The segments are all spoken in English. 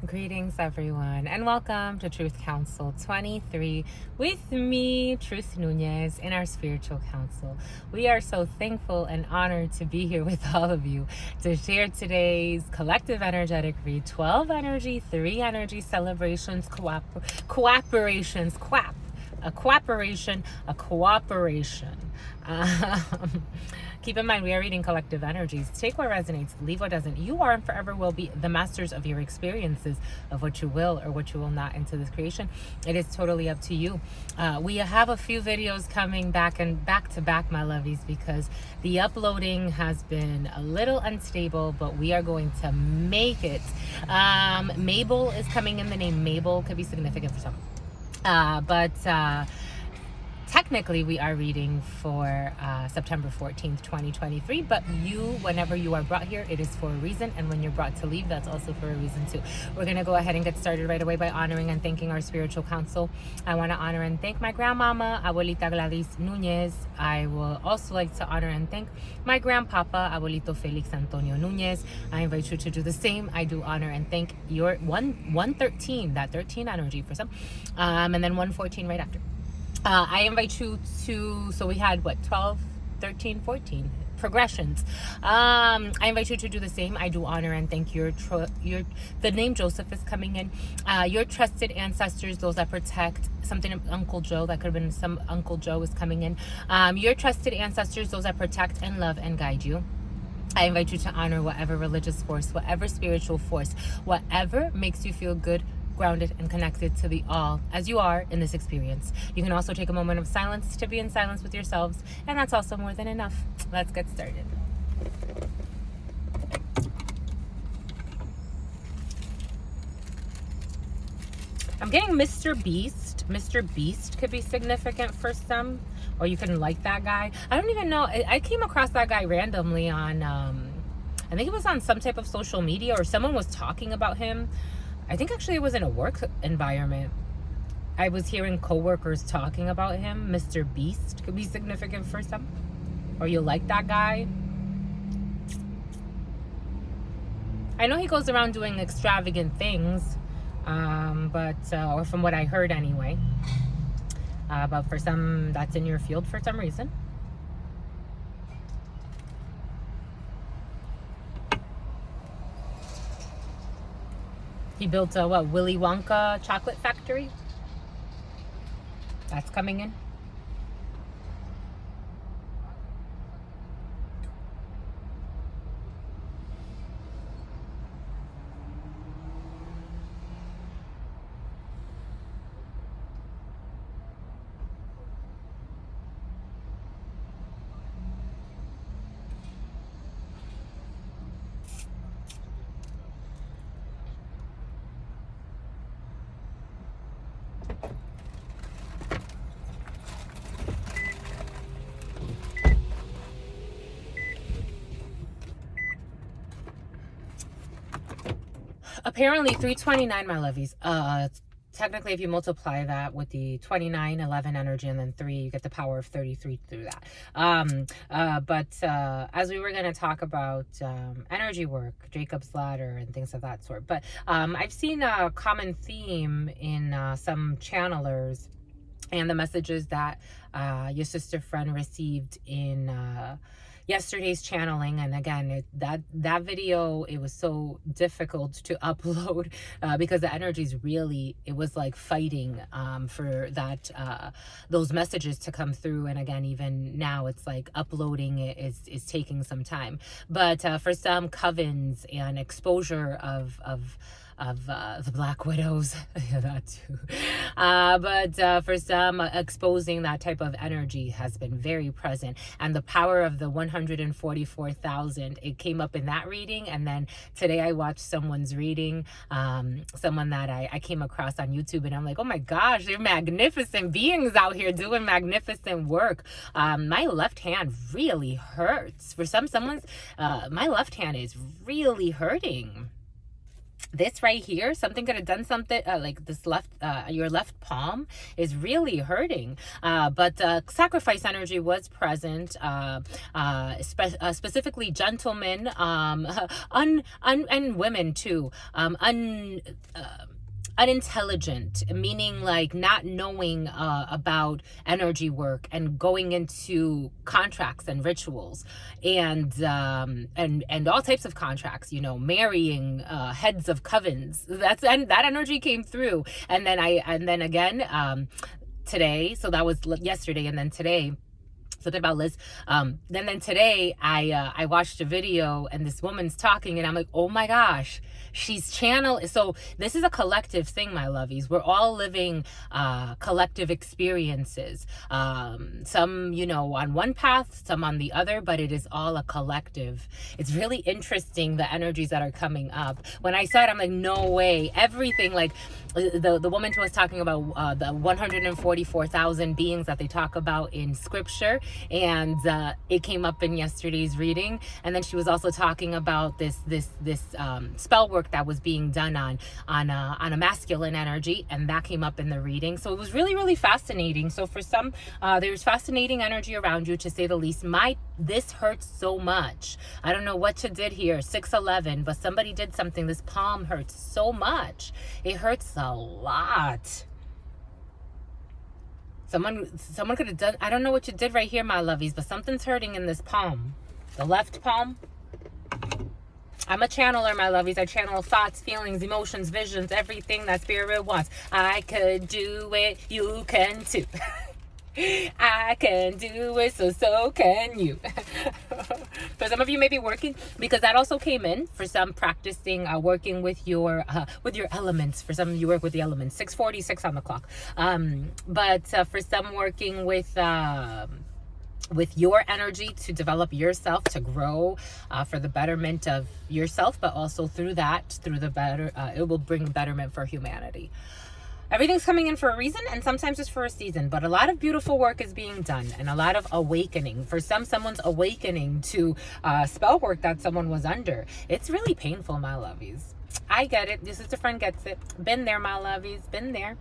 Greetings, everyone, and welcome to Truth Council 23 with me, Truth Nunez, in our spiritual council. We are so thankful and honored to be here with all of you to share today's collective energetic read 12 energy, 3 energy celebrations, cooperations, a cooperation. Keep in mind, we are reading collective energies. Take what resonates, leave what doesn't. You are and forever will be the masters of your experiences, of what you will or what you will not into this creation. It is totally up to you. We have a few videos coming back to back, my lovies, because the uploading has been a little unstable, but we are going to make it. Mabel is coming in. The name Mabel could be significant for some. Technically, we are reading for September 14th, 2023, but whenever you are brought here, it is for a reason, and when you're brought to leave, that's also for a reason too. We're going to go ahead and get started right away by honoring and thanking our spiritual council. I want to honor and thank my grandmama, Abuelita Gladys Nunez. I will also like to honor and thank my grandpapa, Abuelito Felix Antonio Nunez. I invite you to do the same. I do honor and thank your 113, that 13 energy for some, and then 114 right after. I invite you to, so we had 12, 13, 14 progressions. I invite you to do the same. I do honor and thank the name Joseph is coming in. Your trusted ancestors, those that protect something. Uncle Joe, that could have been some Uncle Joe is coming in. Your trusted ancestors, those that protect and love and guide you. I invite you to honor whatever religious force, whatever spiritual force, whatever makes you feel good, grounded, and connected to the all as you are in this experience. You can also take a moment of silence to be in silence with yourselves, and that's also more than enough. Let's get started. I'm getting Mr. Beast. Mr. Beast could be significant for some, or you can like that guy. I don't even know. I came across that guy randomly on, I think it was on some type of social media, or someone was talking about him. I think actually it was in a work environment. I was hearing coworkers talking about him. Mr. Beast could be significant for some, or you like that guy. I know he goes around doing extravagant things, or from what I heard anyway. But for some, that's in your field for some reason. He built a Willy Wonka chocolate factory. That's coming in. Apparently 329, my lovies. Technically, if you multiply that with the 29, 11 energy, and then 3, you get the power of 33 through that. But as we were going to talk about energy work, Jacob's ladder, and things of that sort. But I've seen a common theme in some channelers and the messages that your sister friend received in yesterday's channeling. And again, that video, it was so difficult to upload because the energies really, it was like fighting for that those messages to come through. And again, even now, it's like uploading it is taking some time. But for some covens and exposure of the Black Widows, yeah, that too. But for some, exposing that type of energy has been very present. And the power of the 144,000, it came up in that reading. And then today I watched someone's reading, someone that I came across on YouTube, and I'm like, oh my gosh, they're magnificent beings out here doing magnificent work. My left hand really hurts. For someone's, my left hand is really hurting. This right here, something could have done something like this left, your left palm is really hurting. But sacrifice energy was present, specifically gentlemen, and women too, unintelligent, meaning like not knowing about energy work and going into contracts and rituals and all types of contracts, marrying heads of covens. And that energy came through. And then again today, so that was yesterday, and then today something about Liz. Then today I watched a video and this woman's talking and I'm like, oh my gosh, she's channel. So this is a collective thing, my lovies. We're all living collective experiences. Some, on one path, some on the other, but it is all a collective. It's really interesting, the energies that are coming up. When I said, I'm like, no way, everything, like the woman was talking about the 144,000 beings that they talk about in scripture, and it came up in yesterday's reading. And then she was also talking about this spell work that was being done on a masculine energy, and that came up in the reading. So it was really, really fascinating. So for some, there's fascinating energy around you, to say the least. This hurts so much. I don't know what you did here, 611, but somebody did something. This palm hurts so much. It hurts a lot. Someone could have done, I don't know what you did right here, my lovies, but something's hurting in this palm. The left palm. I'm a channeler, my lovies. I channel thoughts, feelings, emotions, visions, everything that spirit wants. I could do it, you can too. I can do it, so can you. For some of you may be working, because that also came in. For some, practicing working with your elements. For some of you, work with the elements. 6:46 on the clock. But for some, working with your energy to develop yourself, to grow for the betterment of yourself, but also through the better, it will bring betterment for humanity. Everything's coming in for a reason, and sometimes just for a season, but a lot of beautiful work is being done, and a lot of awakening. For some, someone's awakening to spell work that someone was under. It's really painful, my lovies. I get it. This sister friend gets it. Been there, my lovies. Been there.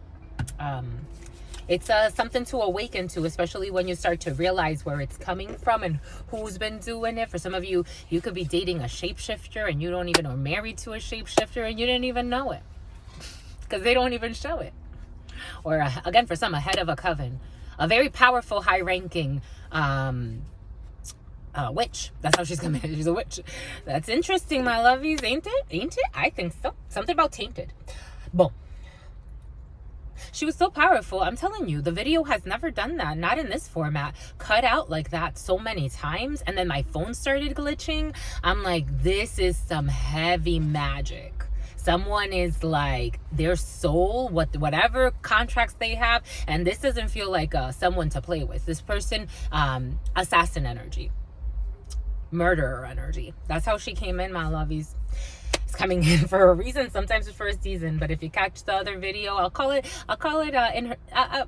It's something to awaken to, especially when you start to realize where it's coming from and who's been doing it. For some of you, you could be dating a shapeshifter and you don't even, or married to a shapeshifter and you didn't even know it, because they don't even show it. Or again, for some, a head of a coven, a very powerful, high-ranking witch. That's how she's coming. She's a witch. That's interesting, my lovies, ain't it? Ain't it? I think so. Something about tainted. Boom. She was so powerful. I'm telling you, the video has never done that. Not in this format. Cut out like that so many times. And then my phone started glitching. I'm like, this is some heavy magic. Someone is like, their soul, whatever contracts they have, and this doesn't feel like someone to play with. This person, assassin energy, murderer energy. That's how she came in, my lovies. It's coming in for a reason. Sometimes it's for a season, but if you catch the other video, I'll call it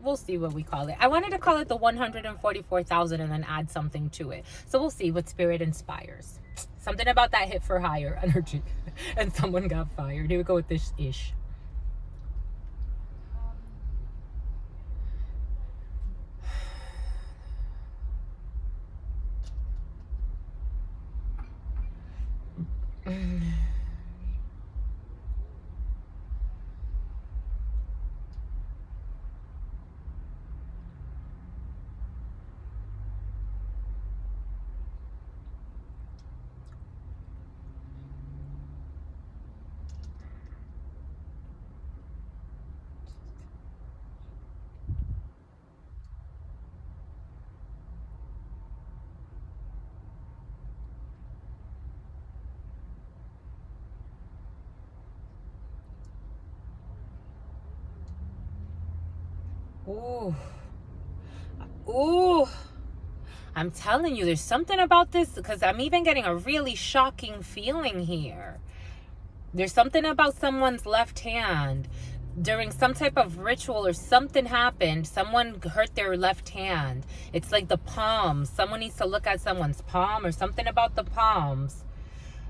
we'll see what we call it. I wanted to call it the 144,000 and then add something to it. So we'll see what spirit inspires. Something about that hit for higher energy. And someone got fired. Here we go with this ish. Ooh. Ooh. I'm telling you, there's something about this, because I'm even getting a really shocking feeling here. There's something about someone's left hand. During some type of ritual or something happened, someone hurt their left hand. It's like the palms. Someone needs to look at someone's palm, or something about the palms.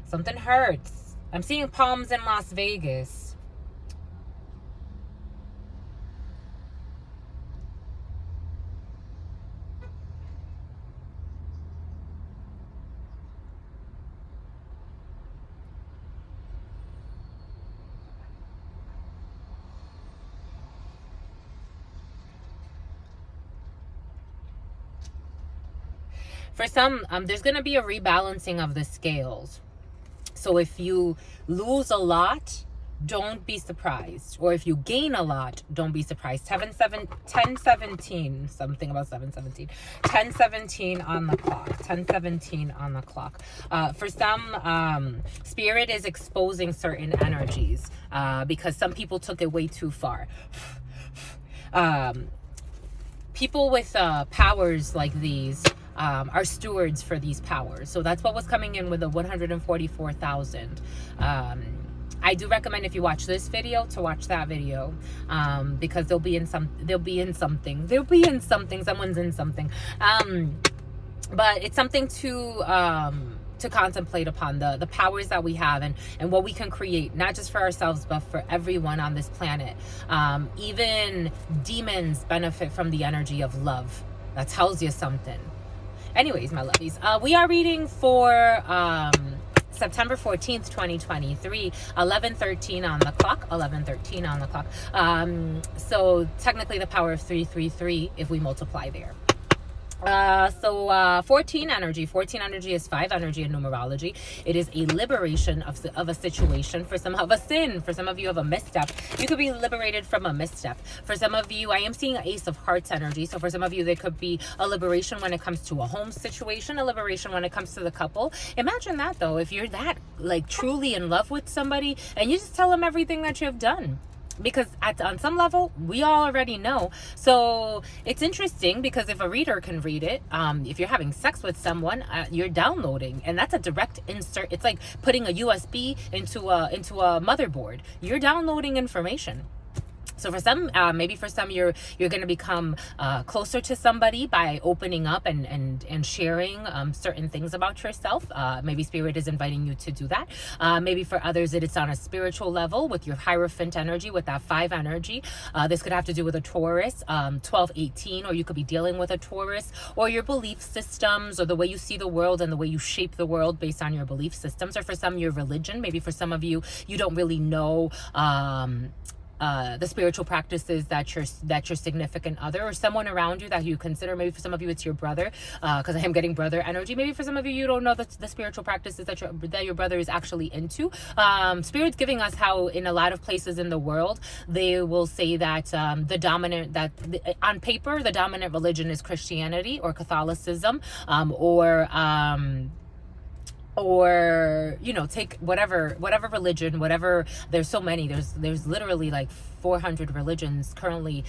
Something hurts. I'm seeing palms in Las Vegas. For some, there's going to be a rebalancing of the scales. So if you lose a lot, don't be surprised. Or if you gain a lot, don't be surprised. 10:17, something about 7:17. 10:17 on the clock. 10:17 on the clock. For some, spirit is exposing certain energies because some people took it way too far. People with powers like these are stewards for these powers. So that's what was coming in with the 144,000. I do recommend, if you watch this video, to watch that video, because they'll be in something. Someone's in something. But it's something to contemplate upon, the powers that we have and what we can create, not just for ourselves, but for everyone on this planet. Even demons benefit from the energy of love. That tells you something. Anyways, my lovies, we are reading for September 14th, 2023, 11:13 on the clock, 11:13 on the clock. So technically the power of 333 if we multiply there. 14 energy. 14 energy is 5 energy in numerology. It is a liberation of a situation. For some of a sin. For some of you, of a misstep. You could be liberated from a misstep. For some of you, I am seeing Ace of Hearts energy. So for some of you, there could be a liberation when it comes to a home situation, a liberation when it comes to the couple. Imagine that, though, if you're that like truly in love with somebody and you just tell them everything that you have done. Because on some level, we all already know. So it's interesting because if a reader can read it, if you're having sex with someone, you're downloading, and that's a direct insert. It's like putting a USB into a motherboard. You're downloading information. So for some, maybe for some, you're going to become closer to somebody by opening up and sharing certain things about yourself. Maybe spirit is inviting you to do that. Maybe for others, it's on a spiritual level with your Hierophant energy, with that 5 energy. This could have to do with a Taurus, 12-18, or you could be dealing with a Taurus, or your belief systems, or the way you see the world and the way you shape the world based on your belief systems. Or for some, your religion. Maybe for some of you, you don't really know the spiritual practices that your significant other or someone around you that you consider. Maybe for some of you it's your brother, because I am getting brother energy. Maybe for some of you, you don't know the spiritual practices that your brother is actually into. Spirit's giving us how in a lot of places in the world they will say that on paper the dominant religion is Christianity or Catholicism, or take whatever religion, whatever. There's so many. There's literally like 400 religions currently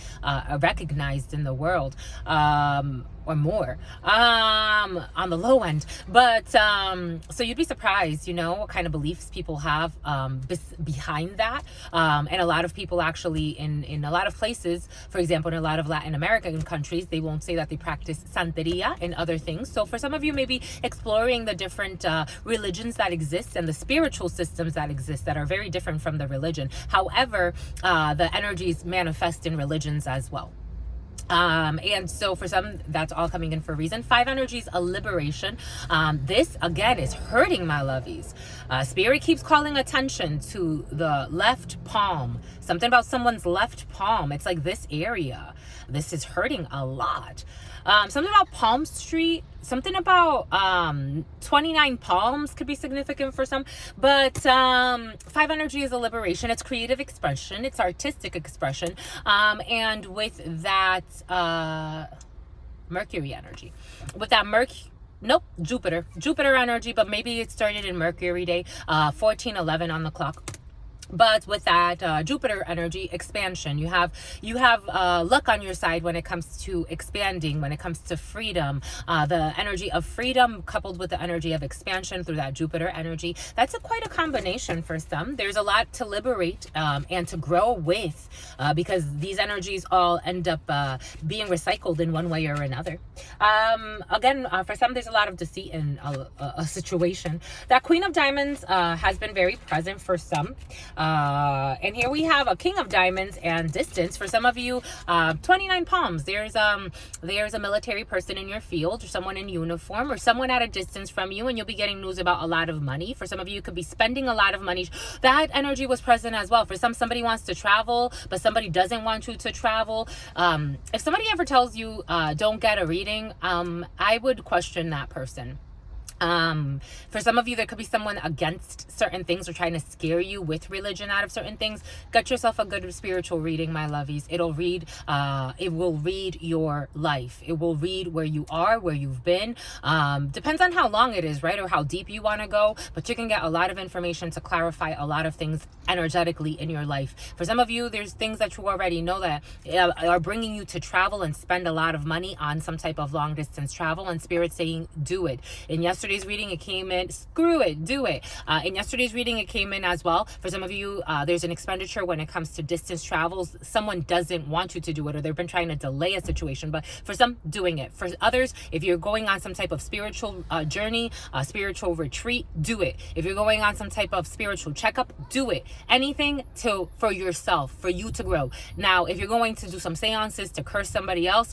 recognized in the world, or more, on the low end. But so you'd be surprised, what kind of beliefs people have behind that. And a lot of people actually in a lot of places, for example, in a lot of Latin American countries, they won't say that they practice Santeria and other things. So for some of you, maybe exploring the different religions that exist and the spiritual systems that exist that are very different from the religion. However, the energies manifest in religions as well. And so for some, that's all coming in for a reason. 5 energies, a liberation. This again is hurting, my lovies. Spirit keeps calling attention to the left palm. Something about someone's left palm. It's like this area. This is hurting a lot. Something about Palm Street. Something about 29 palms could be significant for some. But 5 energy is a liberation. It's creative expression. It's artistic expression. And with that Mercury energy. With that Jupiter energy. But maybe it started in Mercury day. 14:11 on the clock. But with that Jupiter energy, expansion, you have luck on your side when it comes to expanding, when it comes to freedom, the energy of freedom coupled with the energy of expansion through that Jupiter energy. That's quite a combination for some. There's a lot to liberate and to grow with, because these energies all end up being recycled in one way or another. Again, for some, there's a lot of deceit in a situation. That Queen of Diamonds has been very present for some. And here we have a King of Diamonds and distance. For some of you, 29 palms. There's a military person in your field, or someone in uniform, or someone at a distance from you, and you'll be getting news about a lot of money. For some of you, could be spending a lot of money. That energy was present as well. For somebody wants to travel, but somebody doesn't want you to travel. If somebody ever tells you don't get a reading, I would question that person. For some of you, there could be someone against certain things or trying to scare you with religion out of certain things. Get yourself a good spiritual reading, my lovies. It will read your life. It will read where you are, where you've been. Depends on how long it is, right? Or how deep you want to go, but you can get a lot of information to clarify a lot of things energetically in your life. For some of you, there's things that you already know that are bringing you to travel and spend a lot of money on some type of long distance travel, and Spirit saying do it. In yesterday's reading, it came in, screw it, do it. In yesterday's reading, it came in as well. For some of you, there's an expenditure when it comes to distance travels. Someone doesn't want you to do it, or they've been trying to delay a situation, but for some, doing it. For others, if you're going on some type of spiritual journey, spiritual retreat, do it. If you're going on some type of spiritual checkup, do it. Anything for yourself, for you to grow. Now, if you're going to do some seances to curse somebody else,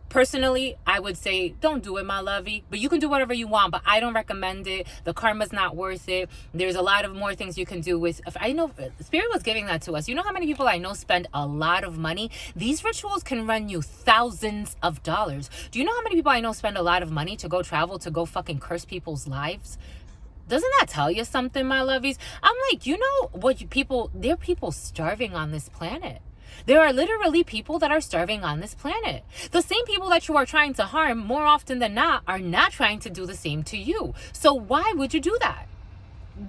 personally, I would say don't do it, my lovey. But you can do whatever you want, but I don't recommend it. The karma's not worth it. There's a lot of more things you can do with. I know Spirit was giving that to us. You know how many people I know spend a lot of money? These rituals can run you thousands of dollars. Do you know how many people I know spend a lot of money to go travel, to go fucking curse people's lives? Doesn't that tell you something, my lovies? I'm like, you know what, there are people starving on this planet. There are literally people that are starving on this planet. The same people that you are trying to harm, more often than not, are not trying to do the same to you. So why would you do that?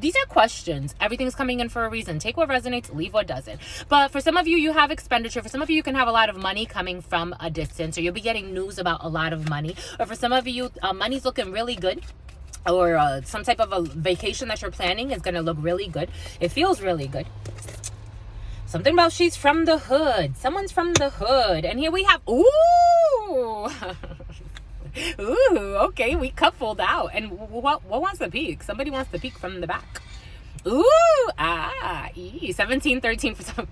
These are questions. Everything's coming in for a reason. Take what resonates, leave what doesn't. But for some of you, you have expenditure. For some of you, you can have a lot of money coming from a distance, or you'll be getting news about a lot of money. Or for some of you, money's looking really good. Or some type of a vacation that you're planning is going to look really good. It feels really good. Something about she's from the hood. Someone's from the hood. And here we have, ooh. Ooh, okay, we coupled out. And what wants to peek? Somebody wants to peek from the back. Ooh, 17, 13 for some.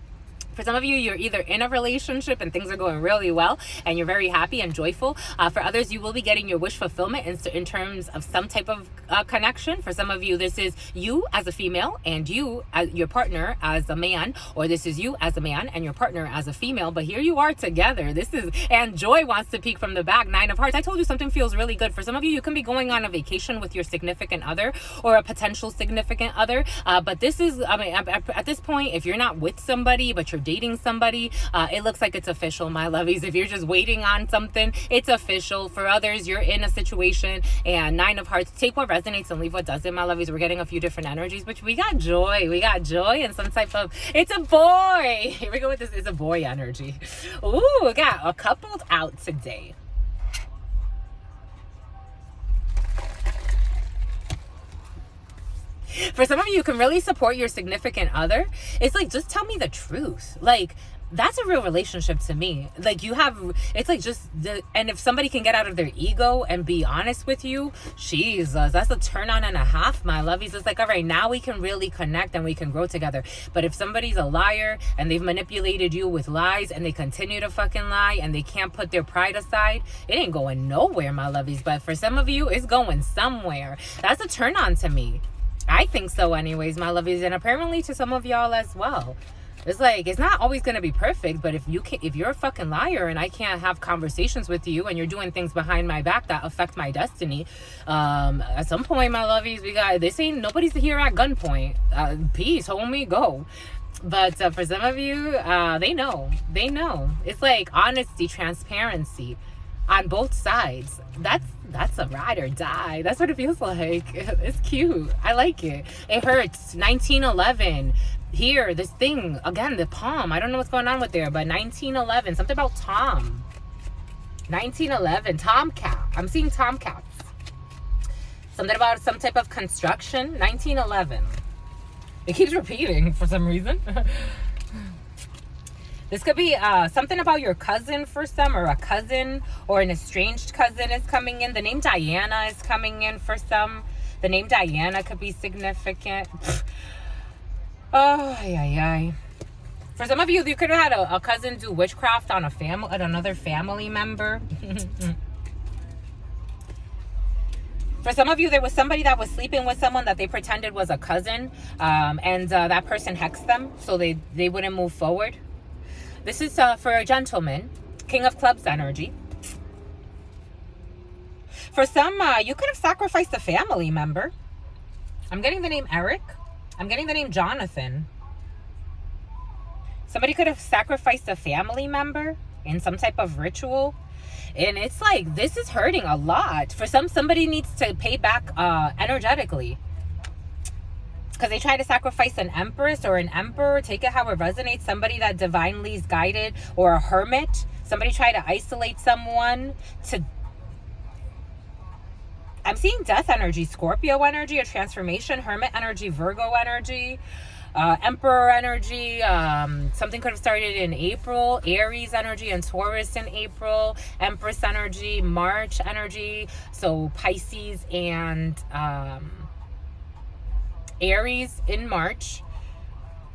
For some of you, you're either in a relationship and things are going really well and you're very happy and joyful. For others, you will be getting your wish fulfillment in terms of some type of connection. For some of you, this is you as a female and you as your partner as a man, or this is you as a man and your partner as a female. But here you are together. And joy wants to peek from the back. 9 of Hearts. I told you something feels really good. For some of you, you can be going on a vacation with your significant other or a potential significant other. But this is, at this point, if you're not with somebody, but you're dating somebody, it looks like it's official, my lovies. If you're just waiting on something, it's official. For others, you're in a situation. And 9 of Hearts, take what resonates and leave what doesn't, my lovies. We're getting a few different energies, but we got joy and some type of, it's a boy. Here we go with this, it's a boy energy. Ooh, we got a coupled out today. For some of you, you can really support your significant other. It's like, just tell me the truth. Like, that's a real relationship to me. Like, it's like and if somebody can get out of their ego and be honest with you, Jesus, that's a turn on and a half, my lovies. It's like, all right, now we can really connect and we can grow together. But if somebody's a liar and they've manipulated you with lies and they continue to fucking lie and they can't put their pride aside, it ain't going nowhere, my lovies. But for some of you, it's going somewhere. That's a turn on to me. I think so anyways, my lovies, and apparently to some of y'all as well. It's like, it's not always going to be perfect, but if you're a fucking liar and I can't have conversations with you and you're doing things behind my back that affect my destiny, at some point, my lovies, nobody's here at gunpoint. Peace, homie, go. But for some of you, they know. It's like honesty, transparency on both sides. That's a ride or die. That's what it feels like. It's cute. I like it. It hurts. 1911. here, this thing, again, the palm. I don't know what's going on with there, but 1911, something about Tom. 1911, Tomcat. I'm seeing Tomcats. Something about some type of construction. 1911. It keeps repeating for some reason. This could be something about your cousin for some, or a cousin, or an estranged cousin is coming in. The name Diana is coming in for some. The name Diana could be significant. Oh, ay. For some of you, you could have had a cousin do witchcraft on another family member. For some of you, there was somebody that was sleeping with someone that they pretended was a cousin, and that person hexed them, so they wouldn't move forward. This is for a gentleman, King of Clubs energy. For some, you could have sacrificed a family member. I'm getting the name Eric. I'm getting the name Jonathan. Somebody could have sacrificed a family member in some type of ritual. And it's like, this is hurting a lot. For somebody needs to pay back energetically. Because they try to sacrifice an empress or an emperor. Take it how it resonates. Somebody that divinely is guided, or a hermit. Somebody try to isolate someone to... I'm seeing death energy, Scorpio energy, a transformation, hermit energy, Virgo energy, emperor energy. Something could have started in April, Aries energy and Taurus in April, Empress energy, March energy. So Pisces and Aries in March,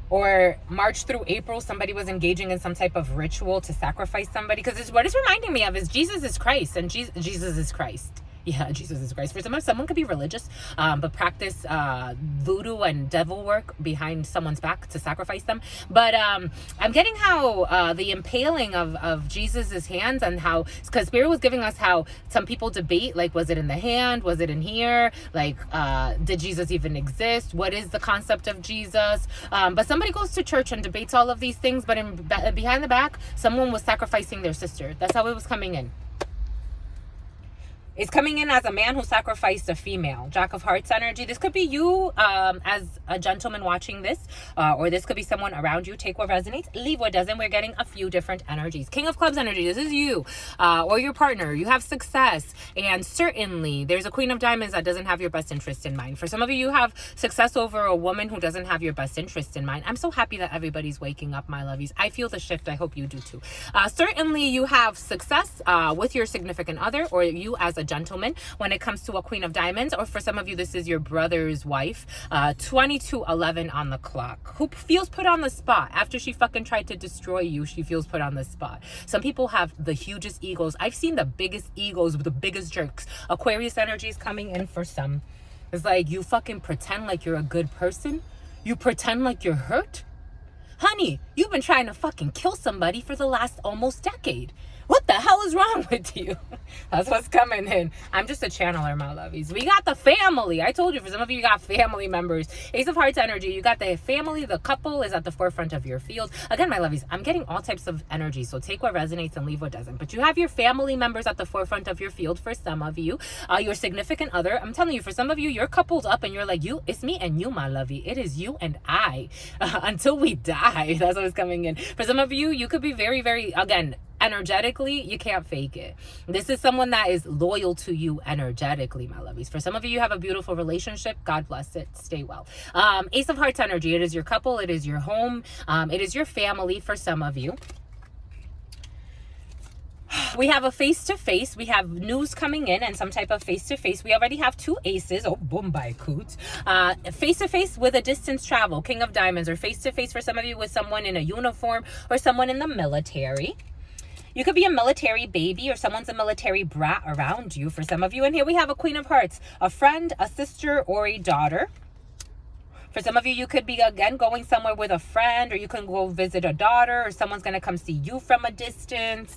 or March through April, somebody was engaging in some type of ritual to sacrifice somebody. Because what it's reminding me of is Jesus is Christ, and Jesus is Christ. Yeah, Jesus is Christ. For someone could be religious, but practice voodoo and devil work behind someone's back to sacrifice them. But I'm getting how the impaling of Jesus's hands, and how, because Spirit was giving us how some people debate, like, was it in the hand? Was it in here? Like, did Jesus even exist? What is the concept of Jesus? But somebody goes to church and debates all of these things, but behind the back, someone was sacrificing their sister. That's how it was coming in. It's coming in as a man who sacrificed a female. Jack of Hearts energy. This could be you as a gentleman watching this, or this could be someone around you. Take what resonates, leave what doesn't. We're getting a few different energies. King of Clubs energy. This is you or your partner. You have success, and certainly there's a Queen of Diamonds that doesn't have your best interest in mind. For some of you, you have success over a woman who doesn't have your best interest in mind. I'm so happy that everybody's waking up, my lovies. I feel the shift. I hope you do too. Certainly you have success with your significant other, or you as a gentleman when it comes to a Queen of Diamonds. Or for some of you, this is your brother's wife. 2211 on the clock, who feels put on the spot after she fucking tried to destroy you. She feels put on the spot. Some people have the hugest egos. I've seen the biggest egos with the biggest jerks. Aquarius energy is coming in for some. It's like, you fucking pretend like you're a good person. You pretend like you're hurt. Honey, you've been trying to fucking kill somebody for the last almost decade. What the hell is wrong with you? That's what's coming in. I'm just a channeler, my lovies. We got the family. I told you, for some of you, you got family members. Ace of Hearts energy. You got the family. The couple is at the forefront of your field. Again, my lovies, I'm getting all types of energy. So take what resonates and leave what doesn't. But you have your family members at the forefront of your field for some of you. Your significant other. I'm telling you, for some of you, you're coupled up and you're like, it's me and you, my lovey. It is you and I until we die. That's what's coming in. For some of you, you could be very, very, again, energetically, you can't fake it. This is someone that is loyal to you energetically, my lovies. For some of you, you have a beautiful relationship. God bless it. Stay well. Ace of Hearts energy. It is your couple. It is your home. It is your family for some of you. We have a face-to-face. We have news coming in and some type of face-to-face. We already have two aces. Oh, boom, by coot. Face-to-face with a distance travel. King of Diamonds. Or face-to-face for some of you with someone in a uniform or someone in the military. You could be a military baby, or someone's a military brat around you for some of you. And here we have a Queen of Hearts, a friend, a sister, or a daughter. For some of you, you could be, again, going somewhere with a friend, or you can go visit a daughter, or someone's going to come see you from a distance,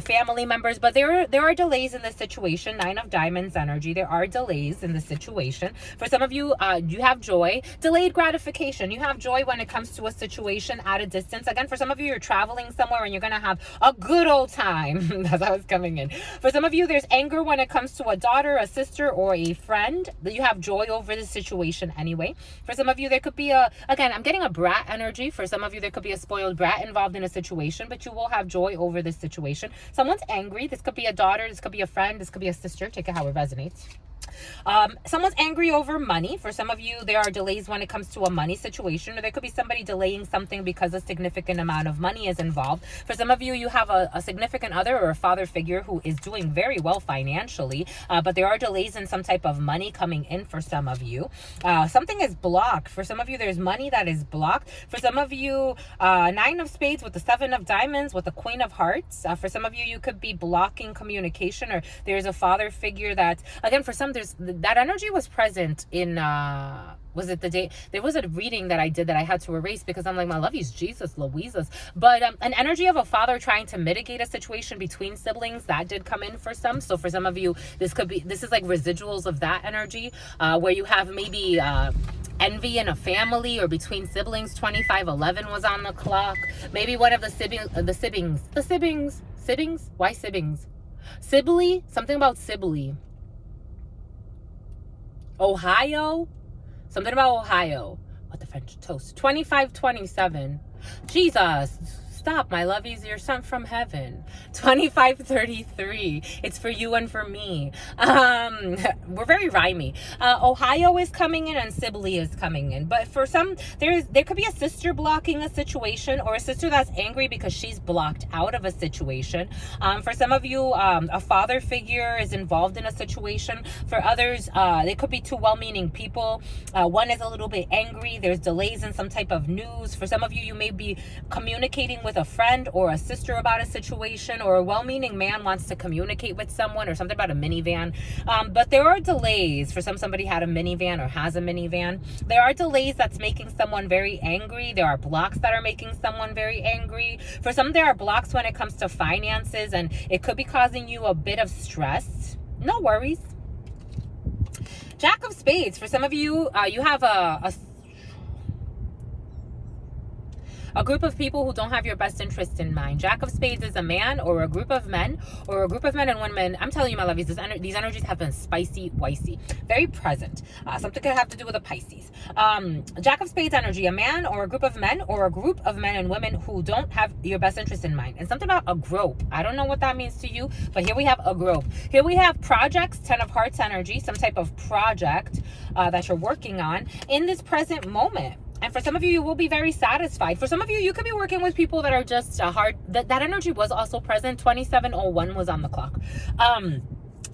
family members. But there are delays in this situation. 9 of Diamonds energy. There are delays in the situation. For some of you, you have joy. Delayed gratification. You have joy when it comes to a situation at a distance. Again, for some of you, you're traveling somewhere and you're going to have a good old time. That's how it's coming in. For some of you, there's anger when it comes to a daughter, a sister, or a friend. You have joy over the situation anyway. For some some of you, there could be again, I'm getting a brat energy. For some of you, there could be a spoiled brat involved in a situation, but you will have joy over this situation. Someone's angry. This could be a daughter. This could be a friend. This could be a sister. Take it how it resonates. Someone's angry over money. For some of you, there are delays when it comes to a money situation, or there could be somebody delaying something because a significant amount of money is involved. For some of you, you have a significant other or a father figure who is doing very well financially, but there are delays in some type of money coming in for some of you. Something is blocked. For some of you, there's money that is blocked. For some of you, 9 of spades with the 7 of diamonds with the Queen of hearts. For some of you, you could be blocking communication, or there's a father figure that, again, for some, that energy was present in was it the day there was a reading that I did that I had to erase because I'm like, my lovies, Jesus Louises, but an energy of a father trying to mitigate a situation between siblings, that did come in for some. So for some of you, this is like residuals of that energy, where you have maybe envy in a family or between siblings. 2511 was on the clock. Maybe one of the siblings. Why siblings? Sibley, something about Sibley. Ohio, something about Ohio. What the French toast? 2527. Jesus, stop, my lovies. You're sent from heaven. 2533. It's for you and for me. We're very rhymey. Ohio is coming in and Sibley is coming in. But for some, there could be a sister blocking a situation, or a sister that's angry because she's blocked out of a situation. For some of you, a father figure is involved in a situation. For others, they could be two well-meaning people. One is a little bit angry. There's delays in some type of news. For some of you, you may be communicating with a friend or a sister about a situation, or a well-meaning man wants to communicate with someone, or something about a minivan. But there are delays. For somebody had a minivan or has a minivan. There are delays that's making someone very angry. There are blocks that are making someone very angry. For some, there are blocks when it comes to finances, and it could be causing you a bit of stress. No worries. Jack of spades. For some of you, you have a group of people who don't have your best interest in mind. Jack of spades is a man or a group of men, or a group of men and women. I'm telling you, my lovies, these energies have been spicy, wicey, very present. Something could have to do with a Pisces. Jack of spades energy, a man or a group of men, or a group of men and women who don't have your best interest in mind. And something about a grope. I don't know what that means to you, but here we have a grope. Here we have projects, 10 of hearts energy, some type of project that you're working on in this present moment. And for some of you, you will be very satisfied. For some of you, you could be working with people that are just hard. That energy was also present. 2701 was on the clock.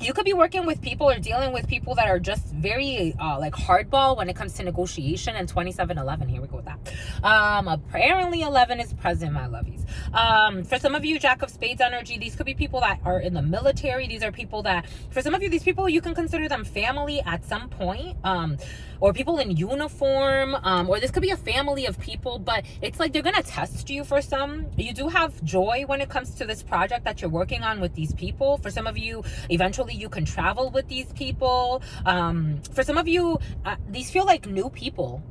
You could be working with people or dealing with people that are just very like hardball when it comes to negotiation. And 2711, here we go with that. Apparently 11 is present, my lovies. For some of you, Jack of spades energy, these could be people that are in the military. These are people that, for some of you, these people, you can consider them family at some point, or people in uniform, or this could be a family of people, but it's like they're gonna test you. For some, you do have joy when it comes to this project that you're working on with these people. For some of you, eventually you can travel with these people. For some of you, these feel like new people.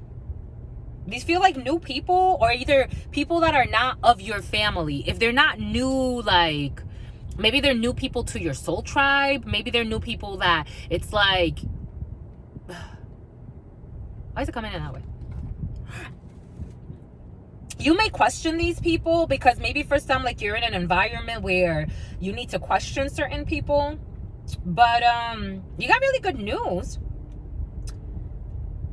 These feel like new people, or either people that are not of your family. If they're not new, like maybe they're new people to your soul tribe. Maybe they're new people that it's like, why is it coming in that way? You may question these people because maybe for some, like, you're in an environment where you need to question certain people. But you got really good news.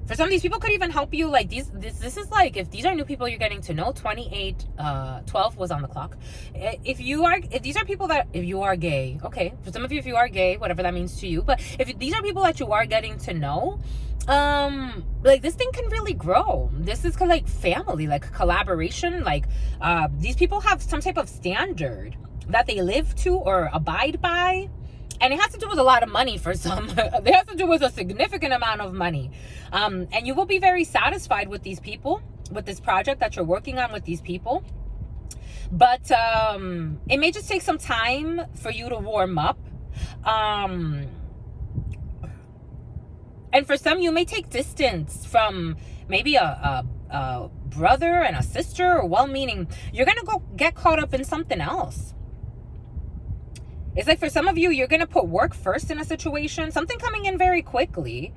For some of these people could even help you. Like this is like, if these are new people you're getting to know. 2812 was on the clock. If you are gay, okay. For some of you, if you are gay, whatever that means to you. But if these are people that you are getting to know, like this thing can really grow. This is like family, like collaboration. Like these people have some type of standard that they live to or abide by. And it has to do with a lot of money for some. It has to do with a significant amount of money. And you will be very satisfied with these people, with this project that you're working on with these people. But it may just take some time for you to warm up. And for some, you may take distance from maybe a brother and a sister, or well-meaning. You're going to go get caught up in something else. It's like for some of you, you're going to put work first in a situation. Something coming in very quickly.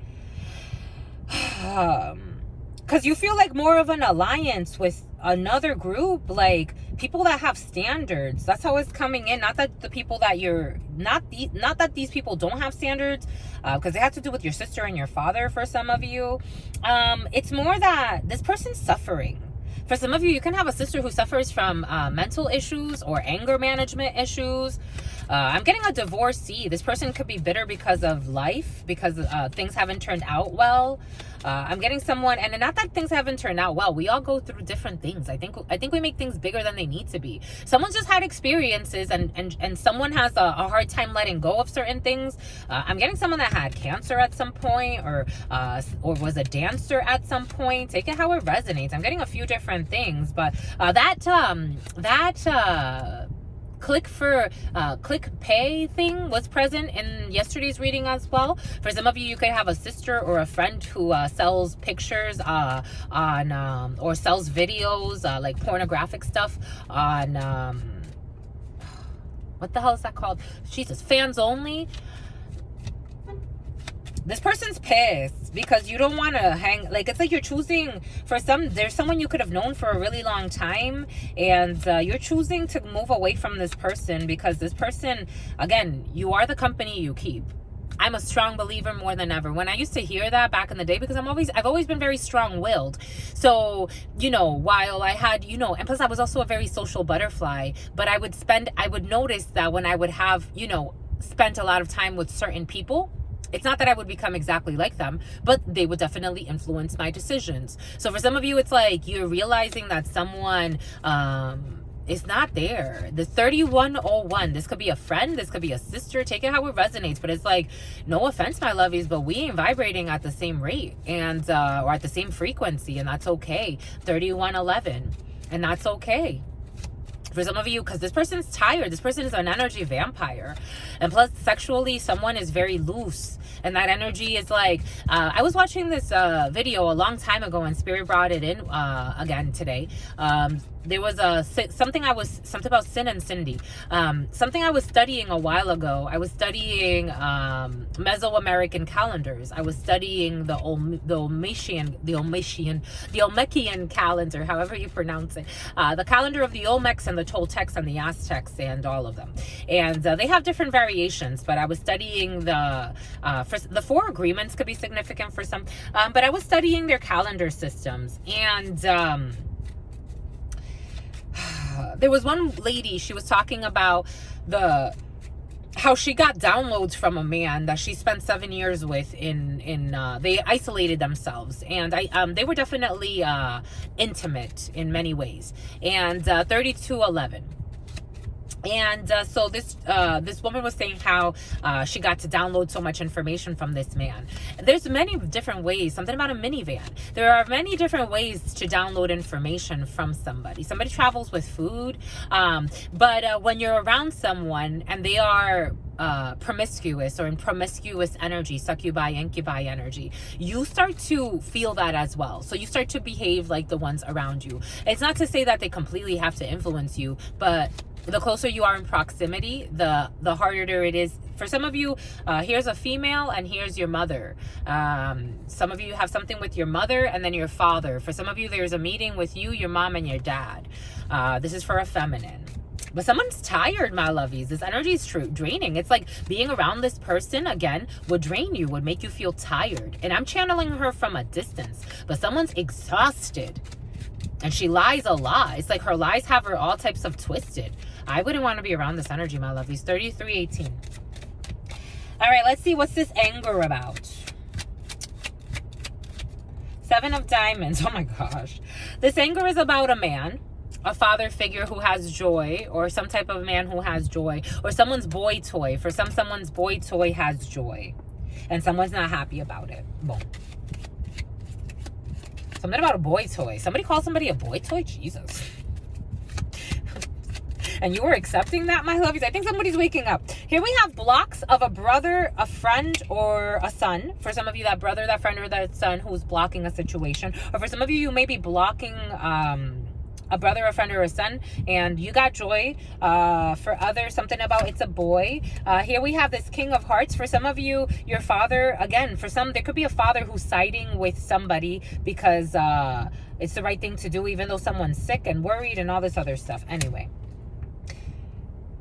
because you feel like more of an alliance with another group, like people that have standards. That's how it's coming in. Not that the people that you're not that these people don't have standards, because it has to do with your sister and your father for some of you. It's more that this person's suffering. For some of you, you can have a sister who suffers from mental issues or anger management issues. I'm getting a divorcee. This person could be bitter because of life, because things haven't turned out well. I'm getting someone, and not that things haven't turned out well. We all go through different things. I think we make things bigger than they need to be. Someone's just had experiences, and someone has a hard time letting go of certain things. I'm getting someone that had cancer at some point, or was a dancer at some point. Take it how it resonates. I'm getting a few different things, but click pay thing was present in yesterday's reading as well. For some of you, you could have a sister or a friend who sells pictures on or sells videos, like pornographic stuff on what the hell is that called? Jesus, fans only. This person's pissed because you don't want to hang, like, it's like you're choosing there's someone you could have known for a really long time, and you're choosing to move away from this person because this person, again, you are the company you keep. I'm a strong believer more than ever. When I used to hear that back in the day, because I've always been very strong-willed. So, while I had, and plus I was also a very social butterfly, but I would notice that when I would have, spent a lot of time with certain people, it's not that I would become exactly like them, but they would definitely influence my decisions. So for some of you, it's like you're realizing that someone is not there. The 3101, this could be a friend, this could be a sister. Take it how it resonates. But it's like, no offense, my lovies, but we ain't vibrating at the same rate and or at the same frequency, and that's okay. 3111, and that's okay. For some of you, because this person's tired. This person is an energy vampire. And plus, sexually, someone is very loose. And that energy is like, I was watching this video a long time ago, and Spirit brought it in again today. There was something about Sin and Cindy. Something I was studying a while ago. I was studying Mesoamerican calendars. I was studying the Olmecan calendar, however you pronounce it. The calendar of the Olmecs and the Toltecs and the Aztecs and all of them. And they have different variations, but I was studying the 4 agreements could be significant for some. But I was studying their calendar systems, and there was one lady, she was talking about how she got downloads from a man that she spent 7 years with they isolated themselves, and they were definitely intimate in many ways. And 3211. And so this woman was saying how she got to download so much information from this man. There's many different ways. Something about a minivan. There are many different ways to download information from somebody. Somebody travels with food, but when you're around someone and they are promiscuous or in promiscuous energy, succubi, incubi energy, you start to feel that as well. So you start to behave like the ones around you. It's not to say that they completely have to influence you, but the closer you are in proximity, the harder it is. For some of you, here's a female and here's your mother. Some of you have something with your mother and then your father. For some of you, there's a meeting with you, your mom, and your dad. This is for a feminine. But someone's tired, my lovies. This energy is draining. It's like being around this person, again, would drain you, would make you feel tired. And I'm channeling her from a distance. But someone's exhausted. And she lies a lot. It's like her lies have her all types of twisted. I wouldn't want to be around this energy, my lovies. 3318. All right, let's see. What's this anger about? 7 of Diamonds. Oh, my gosh. This anger is about a man, a father figure who has joy, or some type of man who has joy, or someone's boy toy. For someone's boy toy has joy, and someone's not happy about it. Boom. Something about a boy toy. Somebody called somebody a boy toy? Jesus. And you were accepting that, my lovies? I think somebody's waking up. Here we have blocks of a brother, a friend, or a son. For some of you, that brother, that friend, or that son who's blocking a situation. Or for some of you, you may be blocking a brother, a friend, or a son, and you got joy. For others, something about it's a boy. Here we have this King of Hearts. For some of you, your father, again, for some, there could be a father who's siding with somebody because it's the right thing to do, even though someone's sick and worried and all this other stuff. Anyway.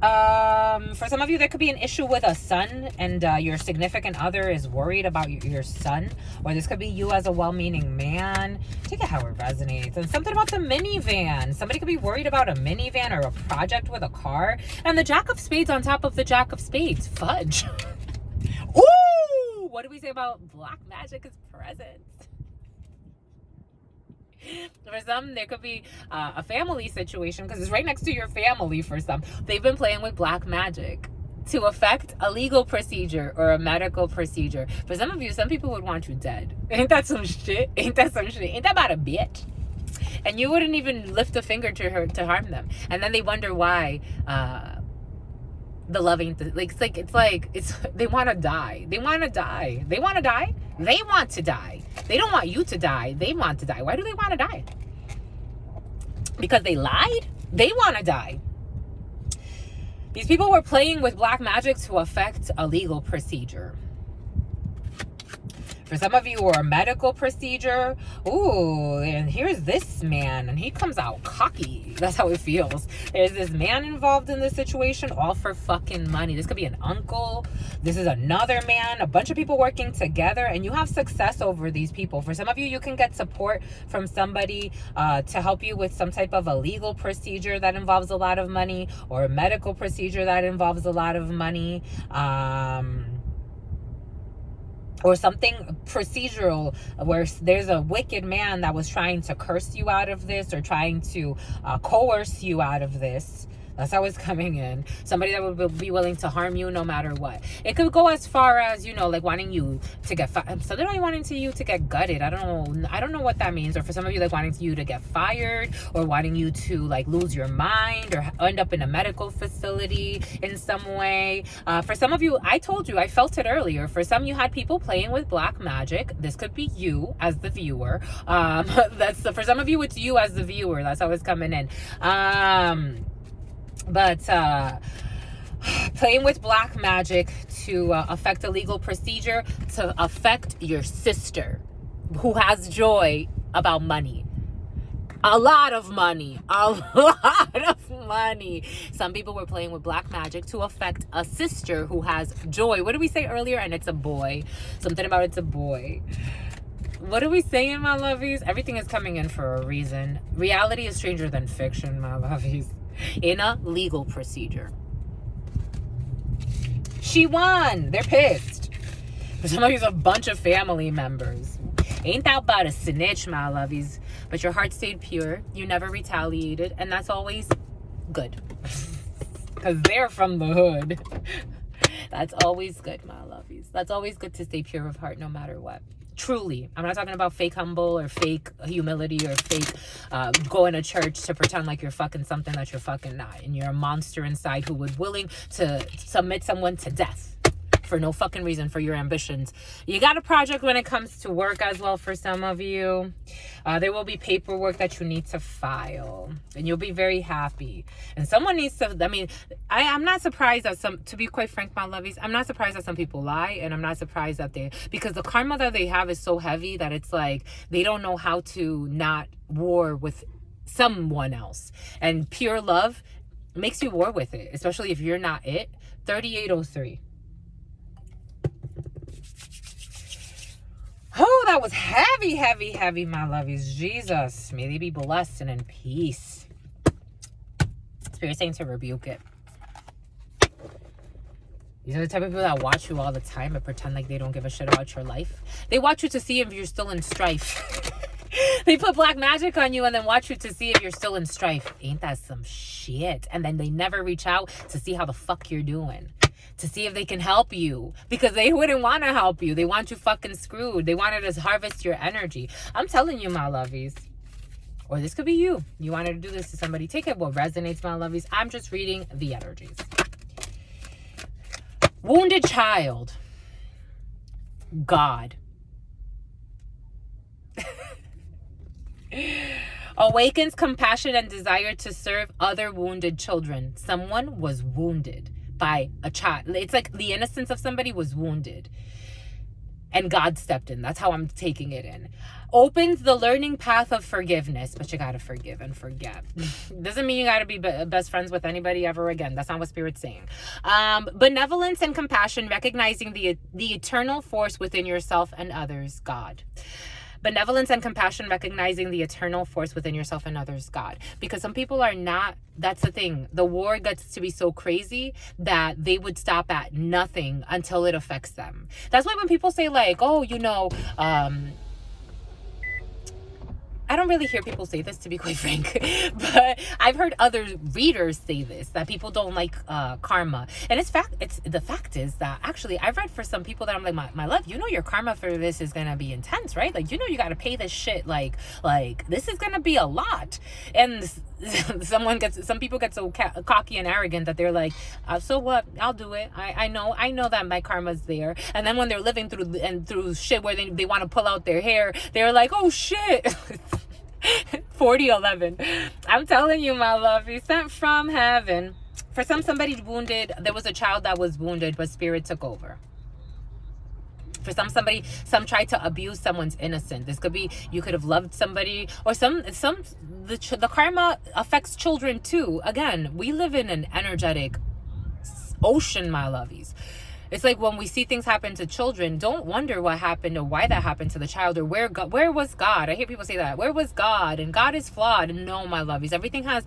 For some of you, there could be an issue with a son, and your significant other is worried about your son, or this could be you as a well-meaning man. Take it how it resonates. And something about the minivan. Somebody could be worried about a minivan or a project with a car. And the Jack of Spades on top of the Jack of Spades. Fudge. Ooh! What do we say about black magic is present? For some, there could be a family situation, because it's right next to your family. For some, they've been playing with black magic to affect a legal procedure or a medical procedure. For some of you, some people would want you dead. Ain't that some shit? Ain't that some shit? Ain't that about a bitch? And you wouldn't even lift a finger to harm them. And then they wonder why the loving, they want to die. They want to die. They want to die. They want to die. They don't want you to die. They want to die. Why do they want to die? Because they lied? They want to die. These people were playing with black magic to affect a legal procedure. For some of you, or a medical procedure. Ooh, and here's this man, and he comes out cocky. That's how it feels. There's this man involved in this situation, all for fucking money. This could be an uncle. This is another man. A bunch of people working together, and you have success over these people. For some of you, you can get support from somebody to help you with some type of a legal procedure that involves a lot of money, or a medical procedure that involves a lot of money. Or something procedural where there's a wicked man that was trying to curse you out of this, or trying to coerce you out of this. That's how it's coming in. Somebody that would be willing to harm you no matter what. It could go as far as, like wanting you to get something like wanting you to get gutted. I don't know what that means. Or for some of you, like wanting you to get fired, or wanting you to like lose your mind, or end up in a medical facility in some way. For some of you, I told you, I felt it earlier. For some, you had people playing with black magic. This could be you as the viewer. For some of you, it's you as the viewer. That's how it's coming in. But playing with black magic to affect a legal procedure, to affect your sister who has joy about money. A lot of money. A lot of money. Some people were playing with black magic to affect a sister who has joy. What did we say earlier? And it's a boy. Something about it's a boy. What are we saying, my lovies? Everything is coming in for a reason. Reality is stranger than fiction, my lovies. In a legal procedure. She won. They're pissed. For some of you, a bunch of family members. Ain't that about a snitch, my lovies? But your heart stayed pure. You never retaliated. And that's always good. Because they're from the hood. That's always good, my lovies. That's always good to stay pure of heart no matter what. Truly. I'm not talking about fake humble or fake humility or fake going to church to pretend like you're fucking something that you're fucking not. And you're a monster inside who was willing to submit someone to death for no fucking reason, for your ambitions. You got a project when it comes to work as well for some of you. There will be paperwork that you need to file, and you'll be very happy. And someone needs to, I'm not surprised that to be quite frank, my lovies, I'm not surprised that some people lie, and I'm not surprised that because the karma that they have is so heavy that it's like they don't know how to not war with someone else. And pure love makes you war with it, especially if you're not it. 3803. Oh, that was heavy, heavy, heavy, my lovies. Jesus, may they be blessed and in peace. Spirit saying to rebuke it. These are the type of people that watch you all the time and pretend like they don't give a shit about your life. They watch you to see if you're still in strife. They put black magic on you and then watch you to see if you're still in strife. Ain't that some shit? And then they never reach out to see how the fuck you're doing. To see if they can help you, because they wouldn't want to help you. They want you fucking screwed. They wanted to harvest your energy. I'm telling you, my lovies. Or this could be you. You wanted to do this to somebody. Take it what resonates, my lovies. I'm just reading the energies. Wounded child. God. Awakens compassion and desire to serve other wounded children. Someone was wounded by a child. It's like the innocence of somebody was wounded. And God stepped in. That's how I'm taking it in. Opens the learning path of forgiveness. But you got to forgive and forget. Doesn't mean you got to be best friends with anybody ever again. That's not what Spirit's saying. Benevolence and compassion, recognizing the eternal force within yourself and others, God. Benevolence and compassion, recognizing the eternal force within yourself and others, God. Because some people are not, that's the thing. The war gets to be so crazy that they would stop at nothing until it affects them. That's why when people say like, oh, you know, I don't really hear people say this, to be quite frank, but I've heard other readers say this, that people don't like karma. And the fact is that actually I've read for some people that I'm like, my love, you know your karma for this is gonna be intense, right? Like, you know you gotta pay this shit, like this is gonna be a lot. And some people get so cocky and arrogant that they're like, so what, I'll do it. I know that my karma's there. And then when they're living through shit where they want to pull out their hair, they're like, oh shit. 4011. I'm telling you, my love, he sent from heaven. For somebody wounded, there was a child that was wounded, but Spirit took over. For some tried to abuse someone's innocence. This could be, you could have loved somebody, or the karma affects children too. Again, we live in an energetic ocean, my lovies. It's like when we see things happen to children, don't wonder what happened or why that happened to the child, or where was God? I hear people say that. Where was God? And God is flawed. No, my lovies. Everything has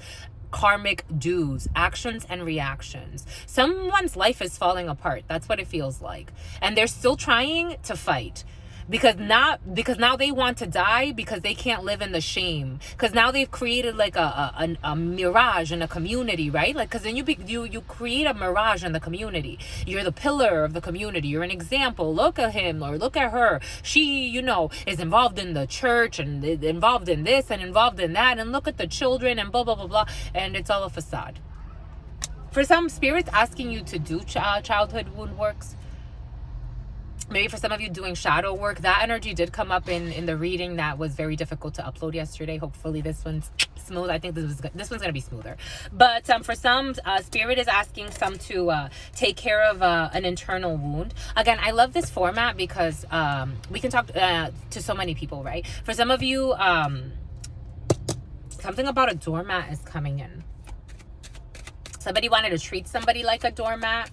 karmic dues, actions and reactions. Someone's life is falling apart. That's what it feels like. And they're still trying to fight. Because now they want to die because they can't live in the shame. Because now they've created like a mirage in a community, right? Like, because then you create a mirage in the community. You're the pillar of the community. You're an example. Look at him or look at her. She, is involved in the church and involved in this and involved in that. And look at the children and blah, blah, blah, blah. And it's all a facade. For some, Spirit's asking you to do childhood wound works. Maybe for some of you doing shadow work. That energy did come up in the reading that was very difficult to upload yesterday. Hopefully this one's smooth. I think this one's going to be smoother. But for some, Spirit is asking some to take care of an internal wound. Again, I love this format because we can talk to so many people, right? For some of you, something about a doormat is coming in. Somebody wanted to treat somebody like a doormat.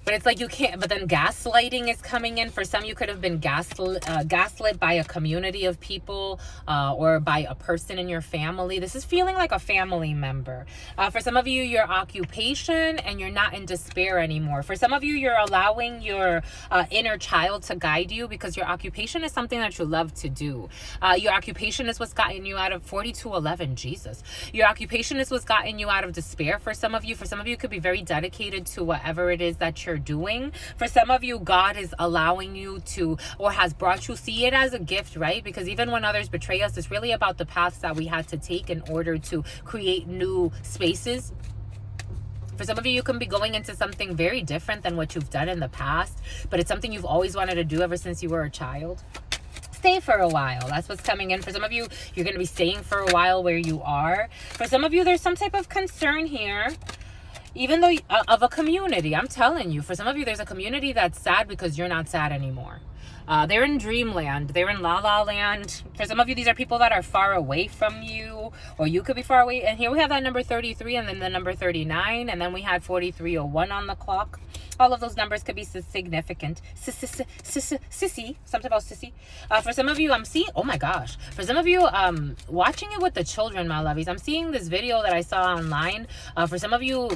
But it's like you can't, but then gaslighting is coming in. For some, you could have been gaslit by a community of people or by a person in your family. This is feeling like a family member. For some of you, your occupation, and you're not in despair anymore. For some of you, you're allowing your inner child to guide you because your occupation is something that you love to do. Your occupation is what's gotten you out of 4211, Jesus. Your occupation is what's gotten you out of despair. For some of you, it could be very dedicated to whatever it is that you're doing. For some of you, God is allowing you to, or has brought you, see it as a gift, right? Because even when others betray us, it's really about the paths that we had to take in order to create new spaces. For some of you, you can be going into something very different than what you've done in the past, but it's something you've always wanted to do ever since you were a child. Stay for a while. That's what's coming in. For some of you, you're going to be staying for a while where you are. For some of you, there's some type of concern here. Even though of a community, I'm telling you, for some of you, there's a community that's sad because you're not sad anymore. They're in dreamland. They're in la la land. For some of you, these are people that are far away from you, or you could be far away. And here we have that number 33 and then the number 39. And then we had 4301 on the clock. All of those numbers could be significant. Sissy, something about sissy. For some of you, I'm seeing, oh my gosh. For some of you, watching it with the children, my lovies. I'm seeing this video that I saw online. For some of you,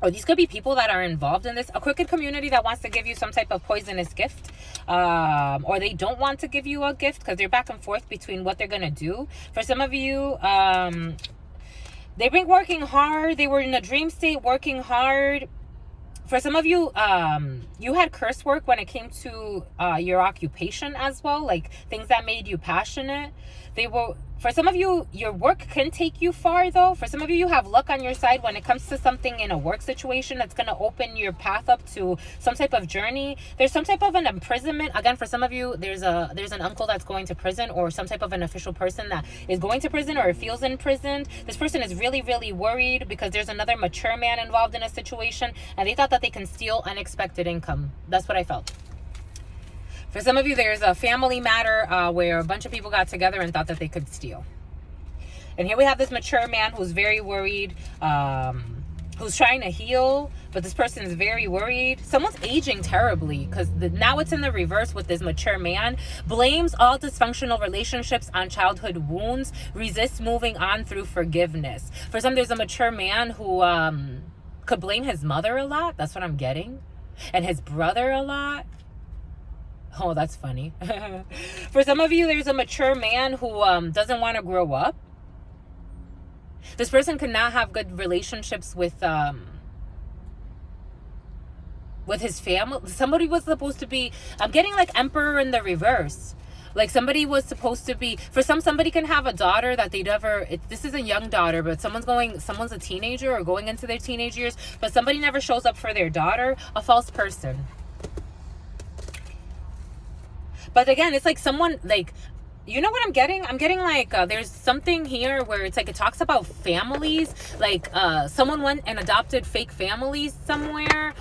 or these could be people that are involved in this. A crooked community that wants to give you some type of poisonous gift. Or they don't want to give you a gift because they're back and forth between what they're going to do. For some of you, they've been working hard. They were in a dream state working hard. For some of you, you had curse work when it came to your occupation as well. Like things that made you passionate. For some of you, your work can take you far, though. For some of you, you have luck on your side when it comes to something in a work situation that's going to open your path up to some type of journey. There's some type of an imprisonment. Again, for some of you, there's an uncle that's going to prison, or some type of an official person that is going to prison or feels imprisoned. This person is really, really worried because there's another mature man involved in a situation, and they thought that they can steal unexpected income. That's what I felt. For some of you, there's a family matter where a bunch of people got together and thought that they could steal. And here we have this mature man who's very worried, who's trying to heal, but this person is very worried. Someone's aging terribly, because now it's in the reverse with this mature man. Blames all dysfunctional relationships on childhood wounds, resists moving on through forgiveness. For some, there's a mature man who could blame his mother a lot. That's what I'm getting. And his brother a lot. Oh, that's funny. For some of you, there's a mature man who doesn't want to grow up. This person could not have good relationships with his family. Somebody was supposed to be, I'm getting like Emperor in the reverse. Like somebody was supposed to be, for somebody can have a daughter that they never, this is a young daughter, but someone's a teenager or going into their teenage years, but somebody never shows up for their daughter, a false person. But again, it's like someone, like, you know what I'm getting? I'm getting like, there's something here where it's like, it talks about families. Like, someone went and adopted fake families somewhere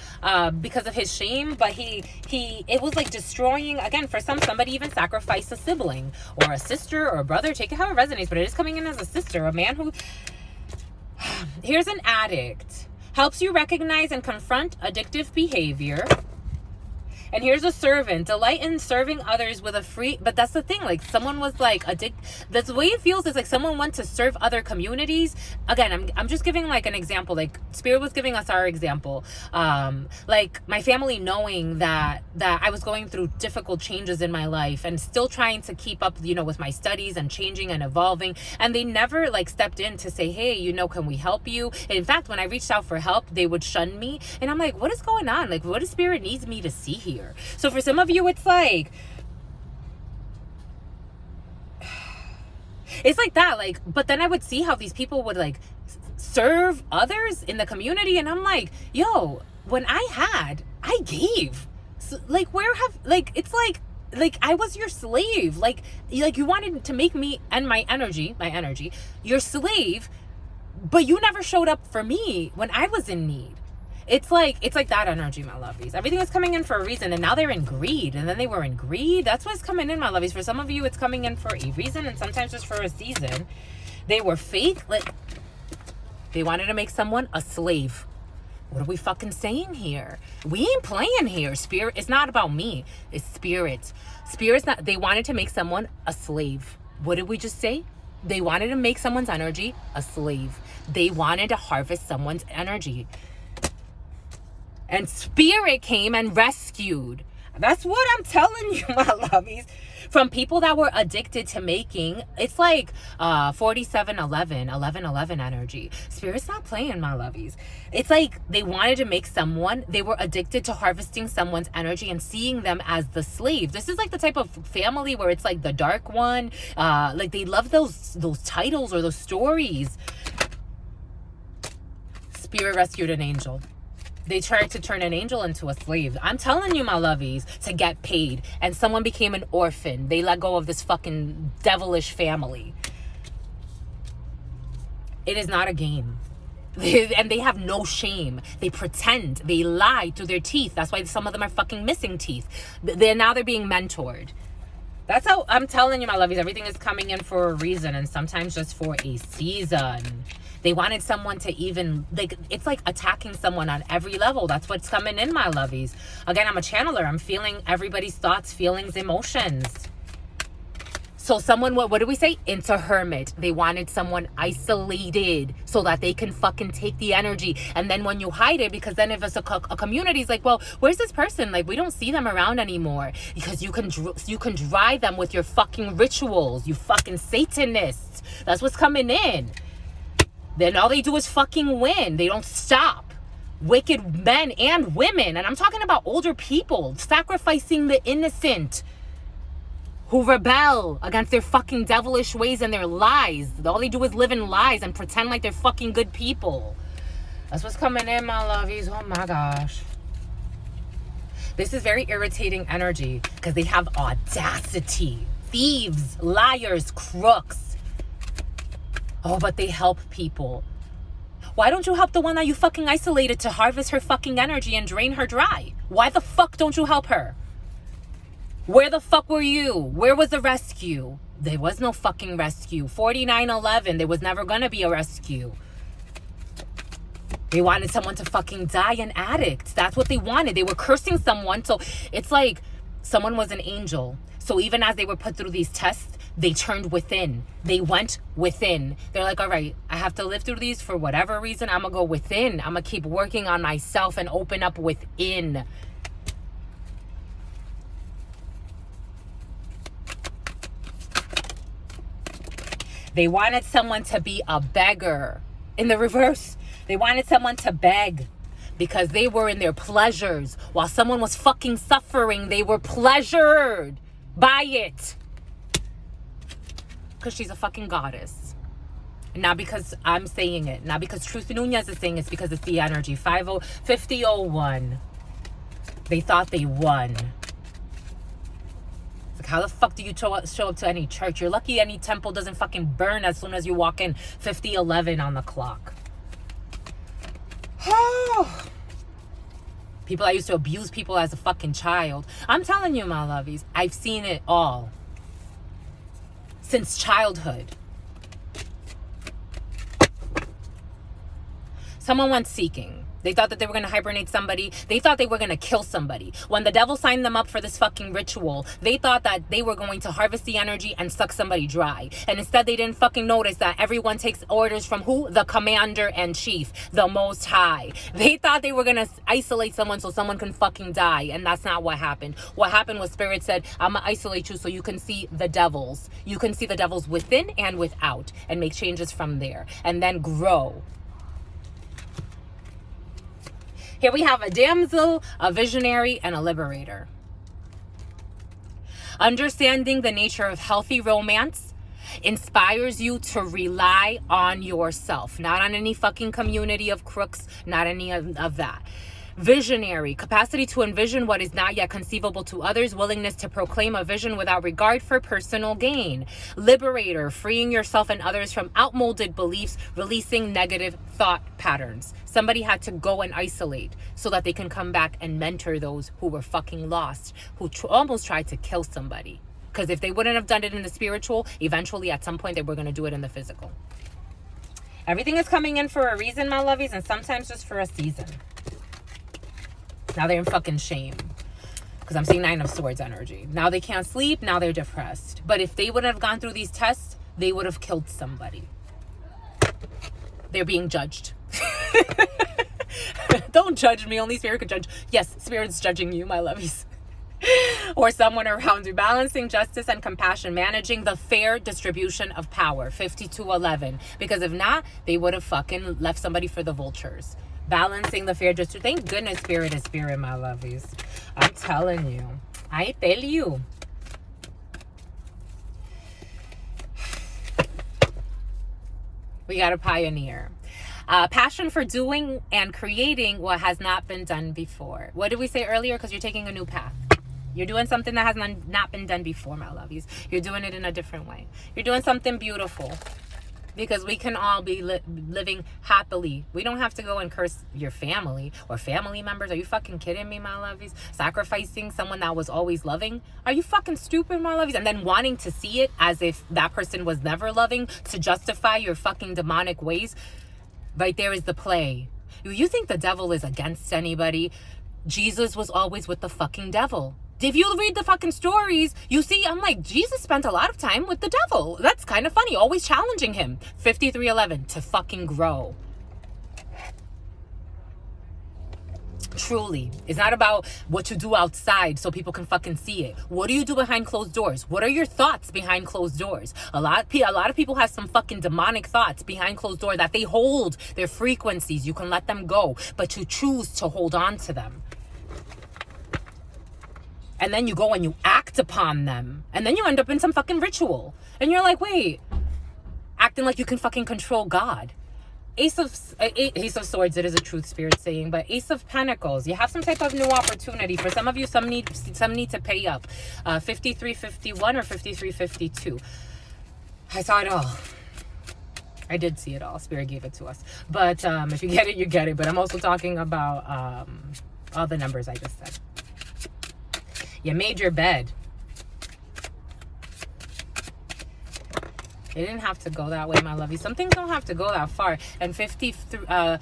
because of his shame. But it was like destroying, again, for somebody even sacrificed a sibling or a sister or a brother. Take it how it resonates, but it is coming in as a sister. A man who, here's an addict. Helps you recognize and confront addictive behavior. And here's a servant. Delight in serving others with a free... But that's the thing. Like, someone was, like, that's the way it feels is, like, someone went to serve other communities. Again, I'm just giving, like, an example. Like, Spirit was giving us our example. Like, my family knowing that I was going through difficult changes in my life and still trying to keep up, you know, with my studies and changing and evolving. And they never, like, stepped in to say, hey, you know, can we help you? In fact, when I reached out for help, they would shun me. And I'm like, what is going on? Like, what does Spirit needs me to see here? So for some of you, it's like that, like, but then I would see how these people would like serve others in the community, and I'm like, yo, when I gave. So, like, it's like I was your slave, like you wanted to make me and my energy your slave, but you never showed up for me when I was in need. It's like that energy, my lovies. Everything is coming in for a reason, and now they're in greed, and then they were in greed. That's what's coming in, my lovies. For some of you, it's coming in for a reason, and sometimes just for a season. They were fake. Like, they wanted to make someone a slave. What are we fucking saying here? We ain't playing here. Spirit, it's not about me. It's spirit. Spirit's not, they wanted to make someone a slave. What did we just say? They wanted to make someone's energy a slave. They wanted to harvest someone's energy. And Spirit came and rescued. That's what I'm telling you, my lovies. From people that were addicted to making, it's like 4711, 1111 energy. Spirit's not playing, my lovies. It's like they wanted to make someone, they were addicted to harvesting someone's energy and seeing them as the slave. This is like the type of family where it's like the dark one. Like they love those titles or those stories. Spirit rescued an angel. They tried to turn an angel into a slave. I'm telling you, my lovies, to get paid. And someone became an orphan. They let go of this fucking devilish family. It is not a game. And they have no shame. They pretend. They lie through their teeth. That's why some of them are fucking missing teeth. Now they're being mentored. That's how I'm telling you, my lovies. Everything is coming in for a reason, and sometimes just for a season. They wanted someone to even, like, it's like attacking someone on every level. That's what's coming in, my lovies. Again, I'm a channeler. I'm feeling everybody's thoughts, feelings, emotions. So someone, what do we say? Into hermit. They wanted someone isolated so that they can fucking take the energy. And then when you hide it, because then if it's a community, it's like, well, where's this person? Like, we don't see them around anymore. Because you can drive them with your fucking rituals. You fucking Satanists. That's what's coming in. Then all they do is fucking win. They don't stop. Wicked men and women. And I'm talking about older people sacrificing the innocent. who rebel against their fucking devilish ways and their lies. All they do is live in lies and pretend like they're fucking good people. That's what's coming in, my lovies. Oh my gosh. This is very irritating energy because they have audacity. Thieves, liars, crooks. Oh, but they help people. Why don't you help the one that you fucking isolated to harvest her fucking energy and drain her dry? Why the fuck don't you help her? Where the fuck were you? Where was the rescue? There was no fucking rescue. 4911, there was never gonna be a rescue. They wanted someone to fucking die, an addict. That's what they wanted. They were cursing someone. So it's like someone was an angel. So even as they were put through these tests, they turned within. They went within. They're like, all right, I have to live through these for whatever reason. I'm going to go within. I'm going to keep working on myself and open up within. They wanted someone to be a beggar. In the reverse, they wanted someone to beg because they were in their pleasures. While someone was fucking suffering, they were pleasured by it. Because she's a fucking goddess. Not because I'm saying it. Not because Truth Nunez is saying it. It's because it's the energy. 5001. They thought they won. It's like, how the fuck do you show up to any church? You're lucky any temple doesn't fucking burn as soon as you walk in. 5011 on the clock. People that used to abuse people as a fucking child. I'm telling you, my lovies, I've seen it all. Since childhood. Someone went seeking. They thought that they were going to hibernate somebody. They thought they were going to kill somebody. When the devil signed them up for this fucking ritual, they thought that they were going to harvest the energy and suck somebody dry. And instead, they didn't fucking notice that everyone takes orders from who? The commander and chief, the Most High. They thought they were going to isolate someone so someone can fucking die. And that's not what happened. What happened was Spirit said, I'm going to isolate you so you can see the devils. You can see the devils within and without and make changes from there and then grow. Here we have a damsel, a visionary, and a liberator. Understanding the nature of healthy romance inspires you to rely on yourself, not on any fucking community of crooks, not any of that. Visionary, capacity to envision what is not yet conceivable to others, willingness to proclaim a vision without regard for personal gain. Liberator, freeing yourself and others from outmoded beliefs, releasing negative thought patterns. Somebody had to go and isolate so that they can come back and mentor those who were fucking lost, who almost tried to kill somebody. Because if they wouldn't have done it in the spiritual, eventually at some point they were going to do it in the physical. Everything is coming in for a reason, my lovies, and sometimes just for a season. Now they're in fucking shame. Because I'm seeing 9 of Swords energy. Now they can't sleep. Now they're depressed. But if they wouldn't have gone through these tests, they would have killed somebody. They're being judged. Don't judge me. Only Spirit could judge. Yes, Spirit's judging you, my lovies. Or someone around you. Balancing justice and compassion. Managing the fair distribution of power. 5211. Because if not, they would have fucking left somebody for the vultures. Balancing the fair distribution. Thank goodness Spirit is Spirit, my lovies. I'm telling you. I tell you. We got a pioneer. Passion for doing and creating what has not been done before. What did we say earlier? Because you're taking a new path. You're doing something that has not been done before, my lovies. You're doing it in a different way. You're doing something beautiful. Because we can all be living happily. We don't have to go and curse your family or family members. Are you fucking kidding me, my lovies? Sacrificing someone that was always loving? Are you fucking stupid, my lovies? And then wanting to see it as if that person was never loving to justify your fucking demonic ways? Right there is the play. You think the devil is against anybody? Jesus was always with the fucking devil. If you read the fucking stories, you see, I'm like, Jesus spent a lot of time with the devil. That's kind of funny. Always challenging him. 5311, to fucking grow. Truly. It's not about what you do outside so people can fucking see it. What do you do behind closed doors? What are your thoughts behind closed doors? A lot of people have some fucking demonic thoughts behind closed doors that they hold their frequencies. You can let them go, but you choose to hold on to them. And then you go and you act act upon them. And then you end up in some fucking ritual. And you're like, wait, acting like you can fucking control God. Ace of Swords, it is a truth spirit saying, but Ace of Pentacles, you have some type of new opportunity. For some of you, some need to pay up. 5351 or 5352. I saw it all. I did see it all. Spirit gave it to us. But if you get it, you get it. But I'm also talking about all the numbers I just said. You made your bed. It didn't have to go that way, my lovey. Some things don't have to go that far. And 53, out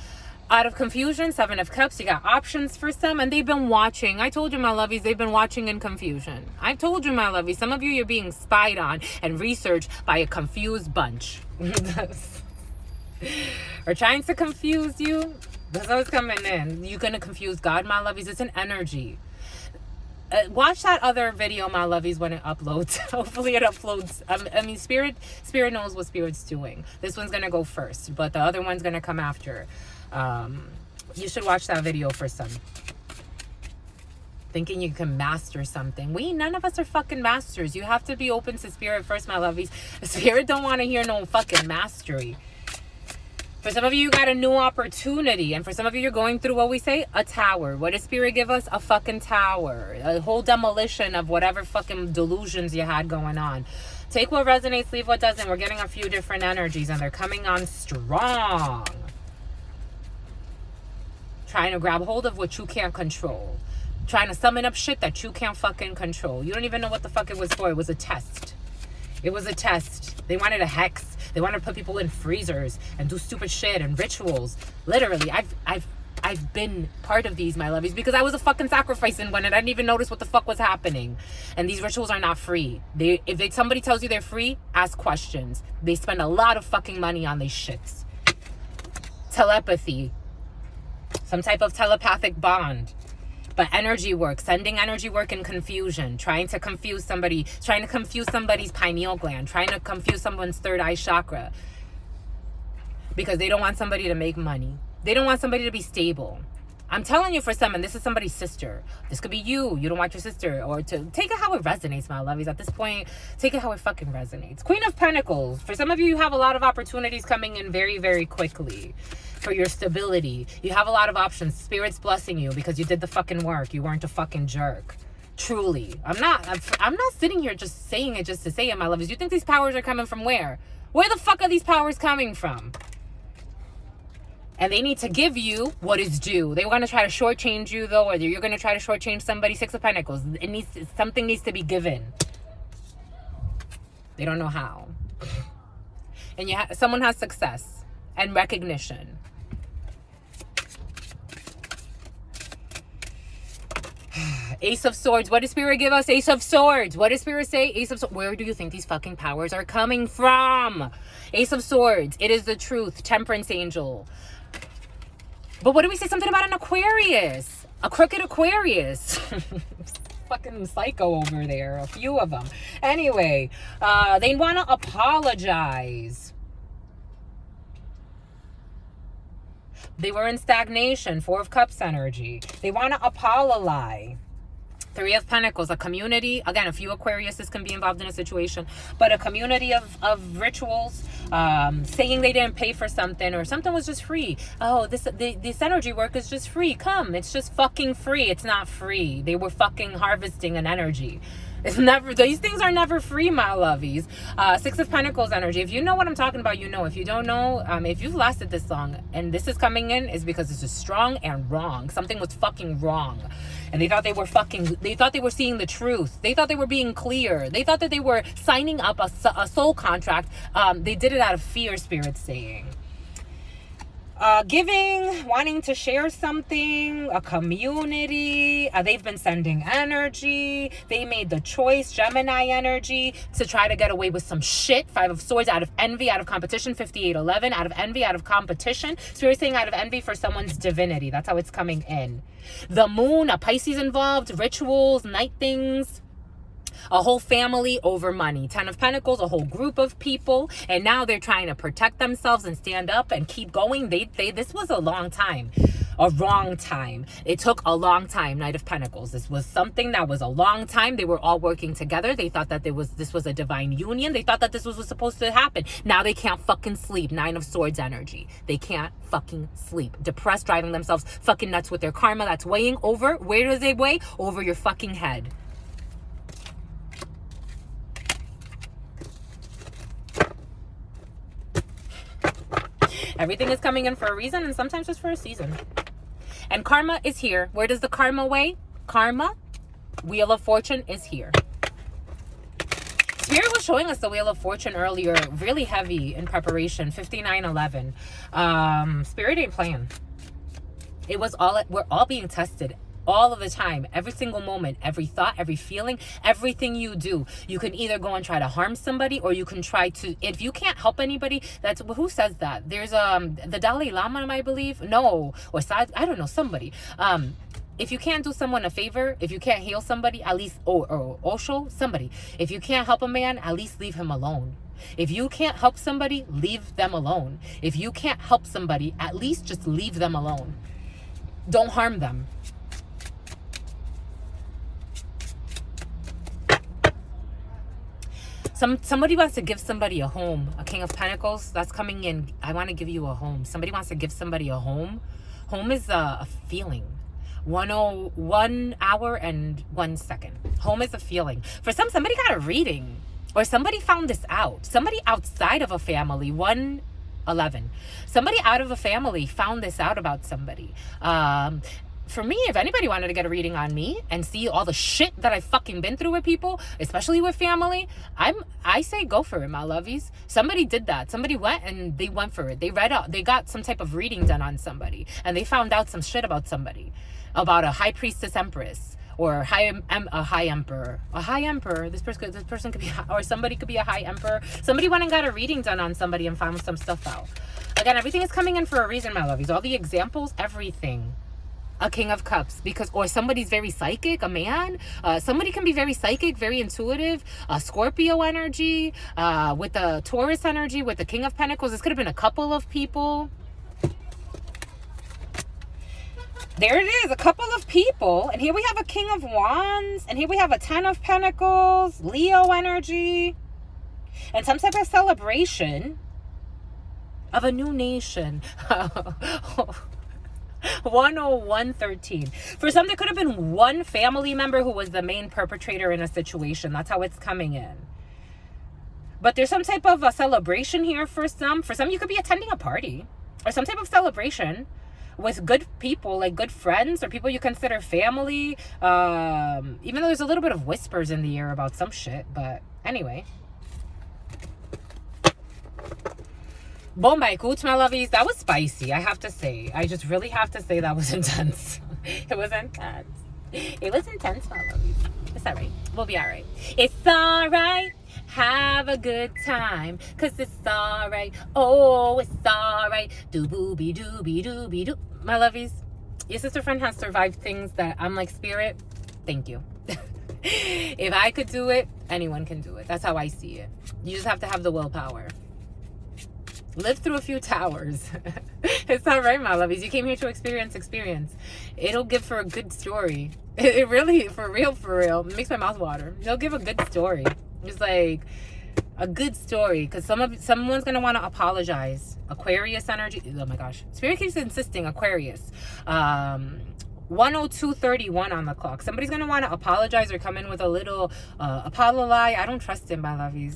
of confusion, 7 of Cups, you got options for some, and they've been watching. I told you, my lovies, they've been watching in confusion. I told you, my lovies, some of you, you're being spied on and researched by a confused bunch. Or trying to confuse you. That's what's coming in. You're going to confuse God, my lovies. It's an energy. Watch that other video, my lovies, when it uploads. Hopefully it uploads. I mean, spirit knows what spirit's doing. This one's gonna go first, but the other one's gonna come after. You should watch that video for some. Thinking you can master something. None of us are fucking masters. You have to be open to spirit first, my lovies. Spirit don't want to hear no fucking mastery. For some of you, you got a new opportunity. And for some of you, you're going through what we say, a tower. What does Spirit give us? A fucking tower. A whole demolition of whatever fucking delusions you had going on. Take what resonates, leave what doesn't. We're getting a few different energies and they're coming on strong. Trying to grab hold of what you can't control. Trying to summon up shit that you can't fucking control. You don't even know what the fuck it was for. It was a test. It was a test. They wanted a hex. They want to put people in freezers and do stupid shit and rituals. Literally, I've been part of these, my lovies, because I was a fucking sacrificing one and I didn't even notice what the fuck was happening. And these rituals are not free. If somebody tells you they're free, ask questions. They spend a lot of fucking money on these shits. Telepathy. Some type of telepathic bond. But energy work, sending energy work in confusion, trying to confuse somebody, trying to confuse somebody's pineal gland, trying to confuse someone's third eye chakra. Because they don't want somebody to make money. They don't want somebody to be stable. I'm telling you, for some, and this is somebody's sister. This could be you. You don't want your sister. Or to take it how it resonates, my lovies. At this point, take it how it fucking resonates. Queen of Pentacles. For some of you, you have a lot of opportunities coming in very, very quickly. For your stability. You have a lot of options. Spirit's blessing you because you did the fucking work. You weren't a fucking jerk. Truly. I'm not sitting here just saying it just to say it, my lovies. You think these powers are coming from where? Where the fuck are these powers coming from? And they need to give you what is due. They want to try to shortchange you, though, or you're going to try to shortchange somebody. 6 of Pentacles. Something needs to be given. They don't know how. And someone has success and recognition. Ace of Swords. What does Spirit give us? Ace of Swords. What does Spirit say? Ace of Swords. Where do you think these fucking powers are coming from? Ace of Swords. It is the truth. Temperance angel. But what do we say? Something about an Aquarius. A crooked Aquarius. Fucking psycho over there. A few of them. Anyway, they want to apologize. They were in stagnation. 4 of Cups energy. They want to apologize. 3 of Pentacles, a community. Again, a few Aquariuses can be involved in a situation, but a community of rituals, saying they didn't pay for something or something was just free. Oh, this energy work is just free. Come, it's just fucking free. It's not free. They were fucking harvesting an energy. It's never, these things are never free, my lovies. 6 of Pentacles energy. If you know what I'm talking about, you know. If you don't know, if you've lasted this long and this is coming in, is because this is strong and wrong. Something was fucking wrong. And they thought they were seeing the truth. They thought they were being clear. They thought that they were signing up a soul contract. They did it out of fear, Spirit's saying. Giving, wanting to share something, a community. They've been sending energy. They made the choice, Gemini energy, to try to get away with some shit. 5 of Swords, out of envy, out of competition. 5811, out of envy, out of competition. Spirit saying out of envy for someone's divinity. That's how it's coming in. The moon, a Pisces involved, rituals, night things. A whole family over money. 10 of Pentacles, a whole group of people. And now they're trying to protect themselves and stand up and keep going. This was a long time. A wrong time. It took a long time. Knight of Pentacles. This was something that was a long time. They were all working together. They thought that this was a divine union. They thought that this was supposed to happen. Now they can't fucking sleep. Nine of Swords energy. They can't fucking sleep. Depressed, driving themselves fucking nuts with their karma that's weighing over. Where does it weigh? Over your fucking head. Everything is coming in for a reason, and sometimes just for a season. And karma is here. Where does the karma weigh? Karma, Wheel of Fortune is here. Spirit was showing us the Wheel of Fortune earlier, really heavy in preparation, 5911. Spirit ain't playing. It was we're all being tested all of the time, every single moment, every thought, every feeling, everything you do. You can either go and try to harm somebody, or you can try to, if you can't help anybody, that's, who says that? There's the Dalai Lama, I believe. No, or I don't know, somebody. If you can't do someone a favor, if you can't heal somebody, at least, or Osho, somebody. If you can't help a man, at least leave him alone. If you can't help somebody, leave them alone. If you can't help somebody, at least just leave them alone. Don't harm them. Somebody wants to give somebody a home. A King of Pentacles, that's coming in. I want to give you a home. Somebody wants to give somebody a home. Home is a feeling. 1 hour and 1 second. Home is a feeling. For somebody got a reading, or somebody found this out. Somebody outside of a family. 111. Somebody out of a family found this out about somebody. For me, if anybody wanted to get a reading on me and see all the shit that I've fucking been through with people, especially with family, I say go for it, my lovies. Somebody did that. Somebody went and they went for it. They got some type of reading done on somebody, and they found out some shit about somebody, about a high priestess empress, or a high emperor. A high emperor. This person could be, or somebody could be a high emperor. Somebody went and got a reading done on somebody and found some stuff out. Again, everything is coming in for a reason, my lovies. All the examples, everything. A King of Cups, or somebody's very psychic, a man. Somebody can be very psychic, very intuitive. Scorpio energy, with the Taurus energy, with the King of Pentacles. This could have been a couple of people. There it is, a couple of people. And here we have a King of Wands. And here we have a 10 of Pentacles, Leo energy. And some type of celebration of a new nation. 10113. For some, there could have been one family member who was the main perpetrator in a situation. That's how it's coming in. But there's some type of a celebration here for some. For some, you could be attending a party or some type of celebration with good people, like good friends or people you consider family. Even though there's a little bit of whispers in the air about some shit. But anyway. Bombay Coots, my lovies. That was spicy, I have to say. I just really have to say that was intense. It was intense. It was intense, my lovies. It's all right. We'll be all right. It's all right. Have a good time, cause it's all right. Oh, it's all right. Doo-booby dooby dooby doo. My lovies, your sister friend has survived things that I'm like, Spirit, thank you. If I could do it, anyone can do it. That's how I see it. You just have to have the willpower. Live through a few towers. It's all right, my lovies. You came here to experience. It'll give for a good story. It really, for real, makes my mouth water. It'll give a good story. It's like a good story, because someone's gonna want to apologize. Aquarius energy. Oh my gosh, Spirit keeps insisting Aquarius. 102:31 on the clock. Somebody's gonna want to apologize or come in with a little apology. I don't trust him, my lovies.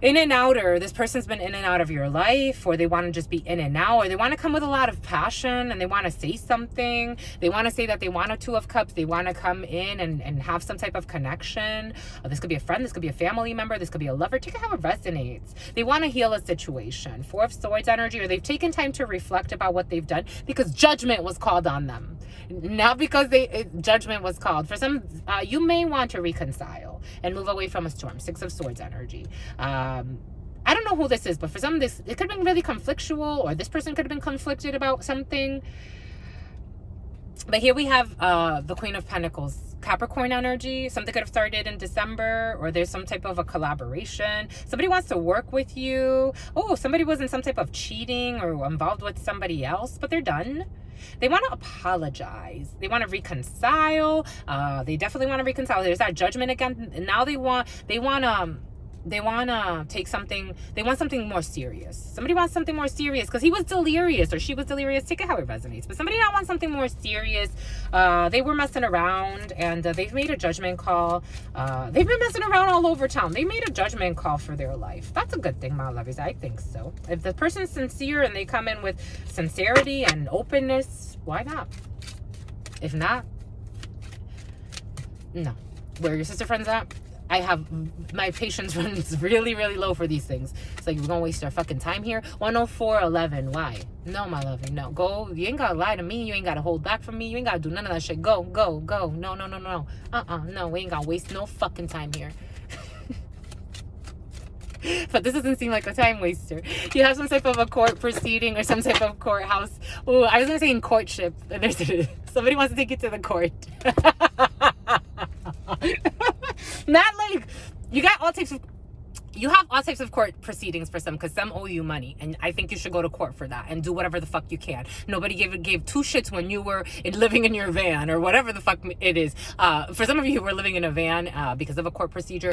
In and outer, this person's been in and out of your life, or they want to just be in and out, or they want to come with a lot of passion and they want to say something. They want to say that they want a 2 of Cups. They want to come in and have some type of connection. This could be a friend. This could be a family member. This could be a lover. Take it how it resonates. They want to heal a situation. 4 of Swords energy, or they've taken time to reflect about what they've done because judgment was called on them. Not because judgment was called. For some, you may want to reconcile and move away from a storm. 6 of Swords energy. I don't know who this is, but for some, it could have been really conflictual, or this person could have been conflicted about something. But here we have the Queen of Pentacles Capricorn energy. Something could have started in December, or there's some type of a collaboration. Somebody wants to work with you. Oh, somebody was in some type of cheating or involved with somebody else, but they're done. They want to apologize. They want to reconcile. They definitely want to reconcile. There's that judgment again. And now they want to take something. They want something more serious. Somebody wants something more serious because he was delirious or she was delirious. Take it how it resonates. But somebody now wants something more serious. They were messing around and they've made a judgment call. They've been messing around all over town. They made a judgment call for their life. That's a good thing, my lovies. I think so. If the person's sincere and they come in with sincerity and openness, why not? If not, no. Where are your sister friends at? I have, my patience runs really, really low for these things. It's like, we're going to waste our fucking time here. 104.11. Why? No, my lovey, no. Go. You ain't got to lie to me. You ain't got to hold back from me. You ain't got to do none of that shit. Go, go, go. No, no, no, no. No, we ain't got to waste no fucking time here. But this doesn't seem like a time waster. You have some type of a court proceeding or some type of courthouse. Oh, I was going to say in courtship. Somebody wants to take you to the court. Not like you have all types of court proceedings for some, because some owe you money, and I think you should go to court for that and do whatever the fuck you can. Nobody gave two shits when you were living in your van or whatever the fuck it is. For some of you who were living in a van because of a court procedure,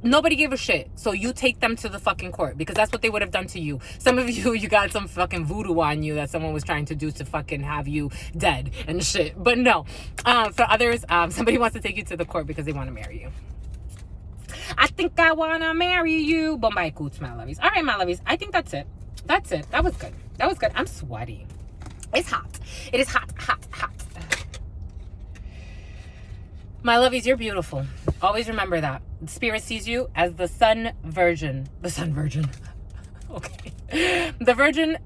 nobody gave a shit. So you take them to the fucking court, because that's what they would have done to you. Some of you, you got some fucking voodoo on you that someone was trying to do to fucking have you dead and shit. But no, for others, somebody wants to take you to the court because they want to marry you. I think I want to marry you. Bombay coots, my lovies. All right, my lovies. I think that's it. That's it. That was good. That was good. I'm sweaty. It's hot. It is hot, hot, hot. My lovies, you're beautiful. Always remember that. Spirit sees you as the sun virgin. The sun virgin. Okay. The virgin,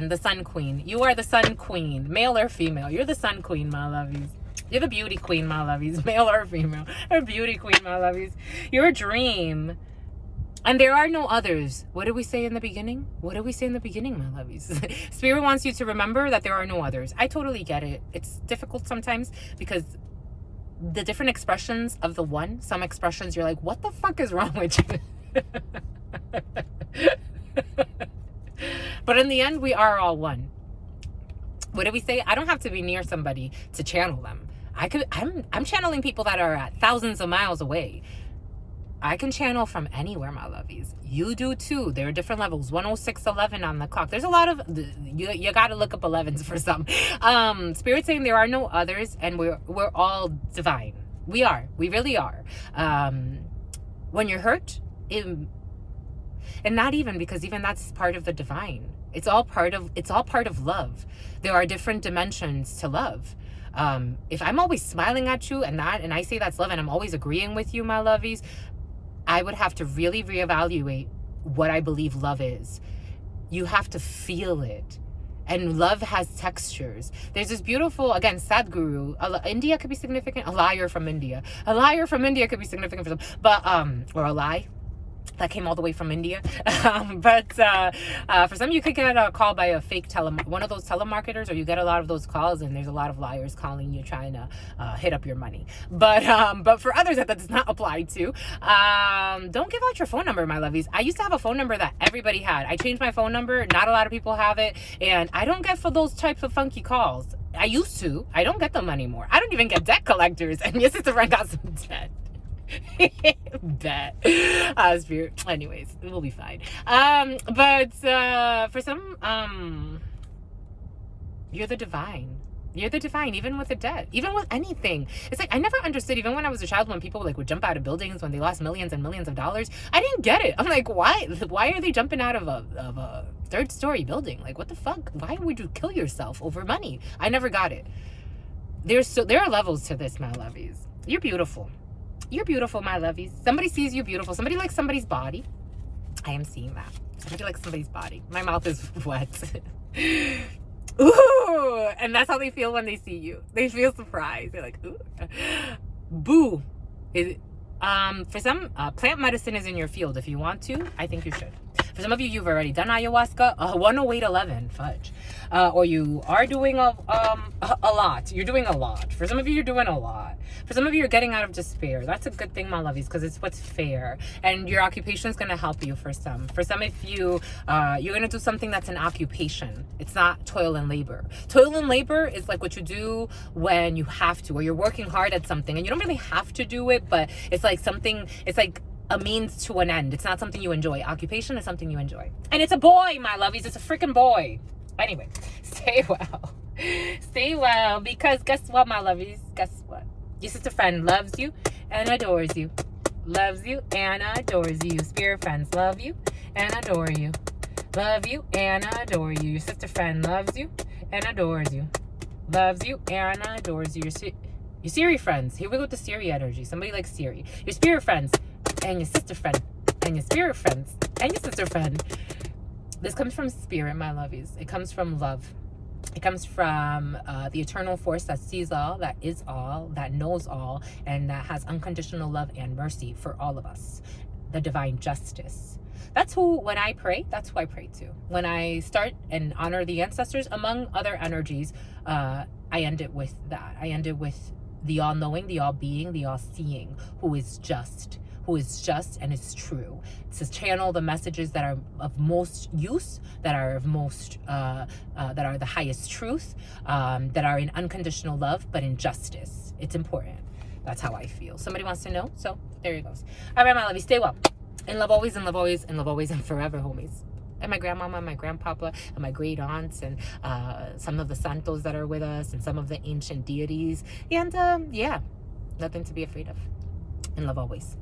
the sun queen. You are the sun queen. Male or female. You're the sun queen, my lovies. You're the beauty queen, my lovies. Male or female. You're a beauty queen, my lovies. You're a dream. And there are no others. What did we say in the beginning? What did we say in the beginning, my lovies? Spirit wants you to remember that there are no others. I totally get it. It's difficult sometimes because the different expressions of the one, some expressions you're like, what the fuck is wrong with you? But in the end, we are all one. What did we say? I don't have to be near somebody to channel them. I'm channeling people that are at thousands of miles away. I can channel from anywhere, my lovies. You do too. There are different levels. 106.11 on the clock. There's a lot of, you got to look up 11s for some. Spirit saying there are no others, and we're all divine. We really are. When you're hurt, and not even, because even that's part of the divine. It's all part of love. There are different dimensions to love. If I'm always smiling at you and I say that's love, and I'm always agreeing with you, my lovies, I would have to really reevaluate what I believe love is. You have to feel it. And love has textures. There's this beautiful, again, Sadhguru. India could be significant. A liar from India. A liar from India could be significant for some. But, or a lie that came all the way from India. But for some, you could get a call by a fake one of those telemarketers, or you get a lot of those calls and there's a lot of liars calling you trying to hit up your money. But for others that does not apply to, don't give out your phone number, my lovies. I used to have a phone number that everybody had. I changed my phone number. Not a lot of people have it. And I don't get for those types of funky calls. I used to. I don't get them anymore. I don't even get debt collectors. And your sister friend got some debt. Bet. Spirit. Anyways, we'll be fine. But for some, you're the divine. You're the divine, even with a debt, even with anything. It's like, I never understood, even when I was a child, when people would jump out of buildings when they lost millions and millions of dollars. I didn't get it. I'm like, why are they jumping out of a third story building? Like, what the fuck? Why would you kill yourself over money? I never got it. There are levels to this, my lovies. You're beautiful. You're beautiful, my lovies. Somebody sees you beautiful. Somebody likes somebody's body. I am seeing that. Somebody likes somebody's body. My mouth is wet. Ooh! And that's how they feel when they see you. They feel surprised. They're like, ooh. Boo. For some, plant medicine is in your field. If you want to, I think you should. For some of you, you've already done ayahuasca. 10811, fudge. Or you are doing a lot. You're doing a lot. For some of you, you're doing a lot. For some of you, you're getting out of despair. That's a good thing, my lovies, because it's what's fair. And your occupation is going to help you for some. For some of you, you're going to do something that's an occupation. It's not toil and labor. Toil and labor is like what you do when you have to, or you're working hard at something and you don't really have to do it, but it's like something, it's like a means to an end. It's not something you enjoy. Occupation is something you enjoy. And it's a boy, my lovies. It's a freaking boy. Anyway, stay well. Stay well, because guess what, my lovies? Guess what? Your sister friend loves you and adores you. Loves you and adores you. Your spirit friends love you and adore you. Love you and adore you. Your sister friend loves you and adores you. Loves you and adores you. Your Siri friends. Here we go with the Siri energy. Somebody likes Siri. Your spirit friends and your sister friend and your spirit friends and your sister friend. This comes from spirit, my lovies. It comes from love. It comes from the eternal force that sees all, that is all, that knows all, and that has unconditional love and mercy for all of us. The divine justice. That's who, when I pray, that's who I pray to. When I start and honor the ancestors, among other energies, I end it with that. I end it with the all-knowing, the all-being, the all-seeing, who is just and is true. To channel the messages that are of most use, that are of most, that are the highest truth, that are in unconditional love, but in justice. It's important. That's how I feel. Somebody wants to know? So there you goes. All right, my lovey, stay well. And love always, and love always, and love always, and forever, homies. And my grandmama, and my grandpapa, and my great aunts, and some of the santos that are with us, and some of the ancient deities. And yeah, nothing to be afraid of. And love always.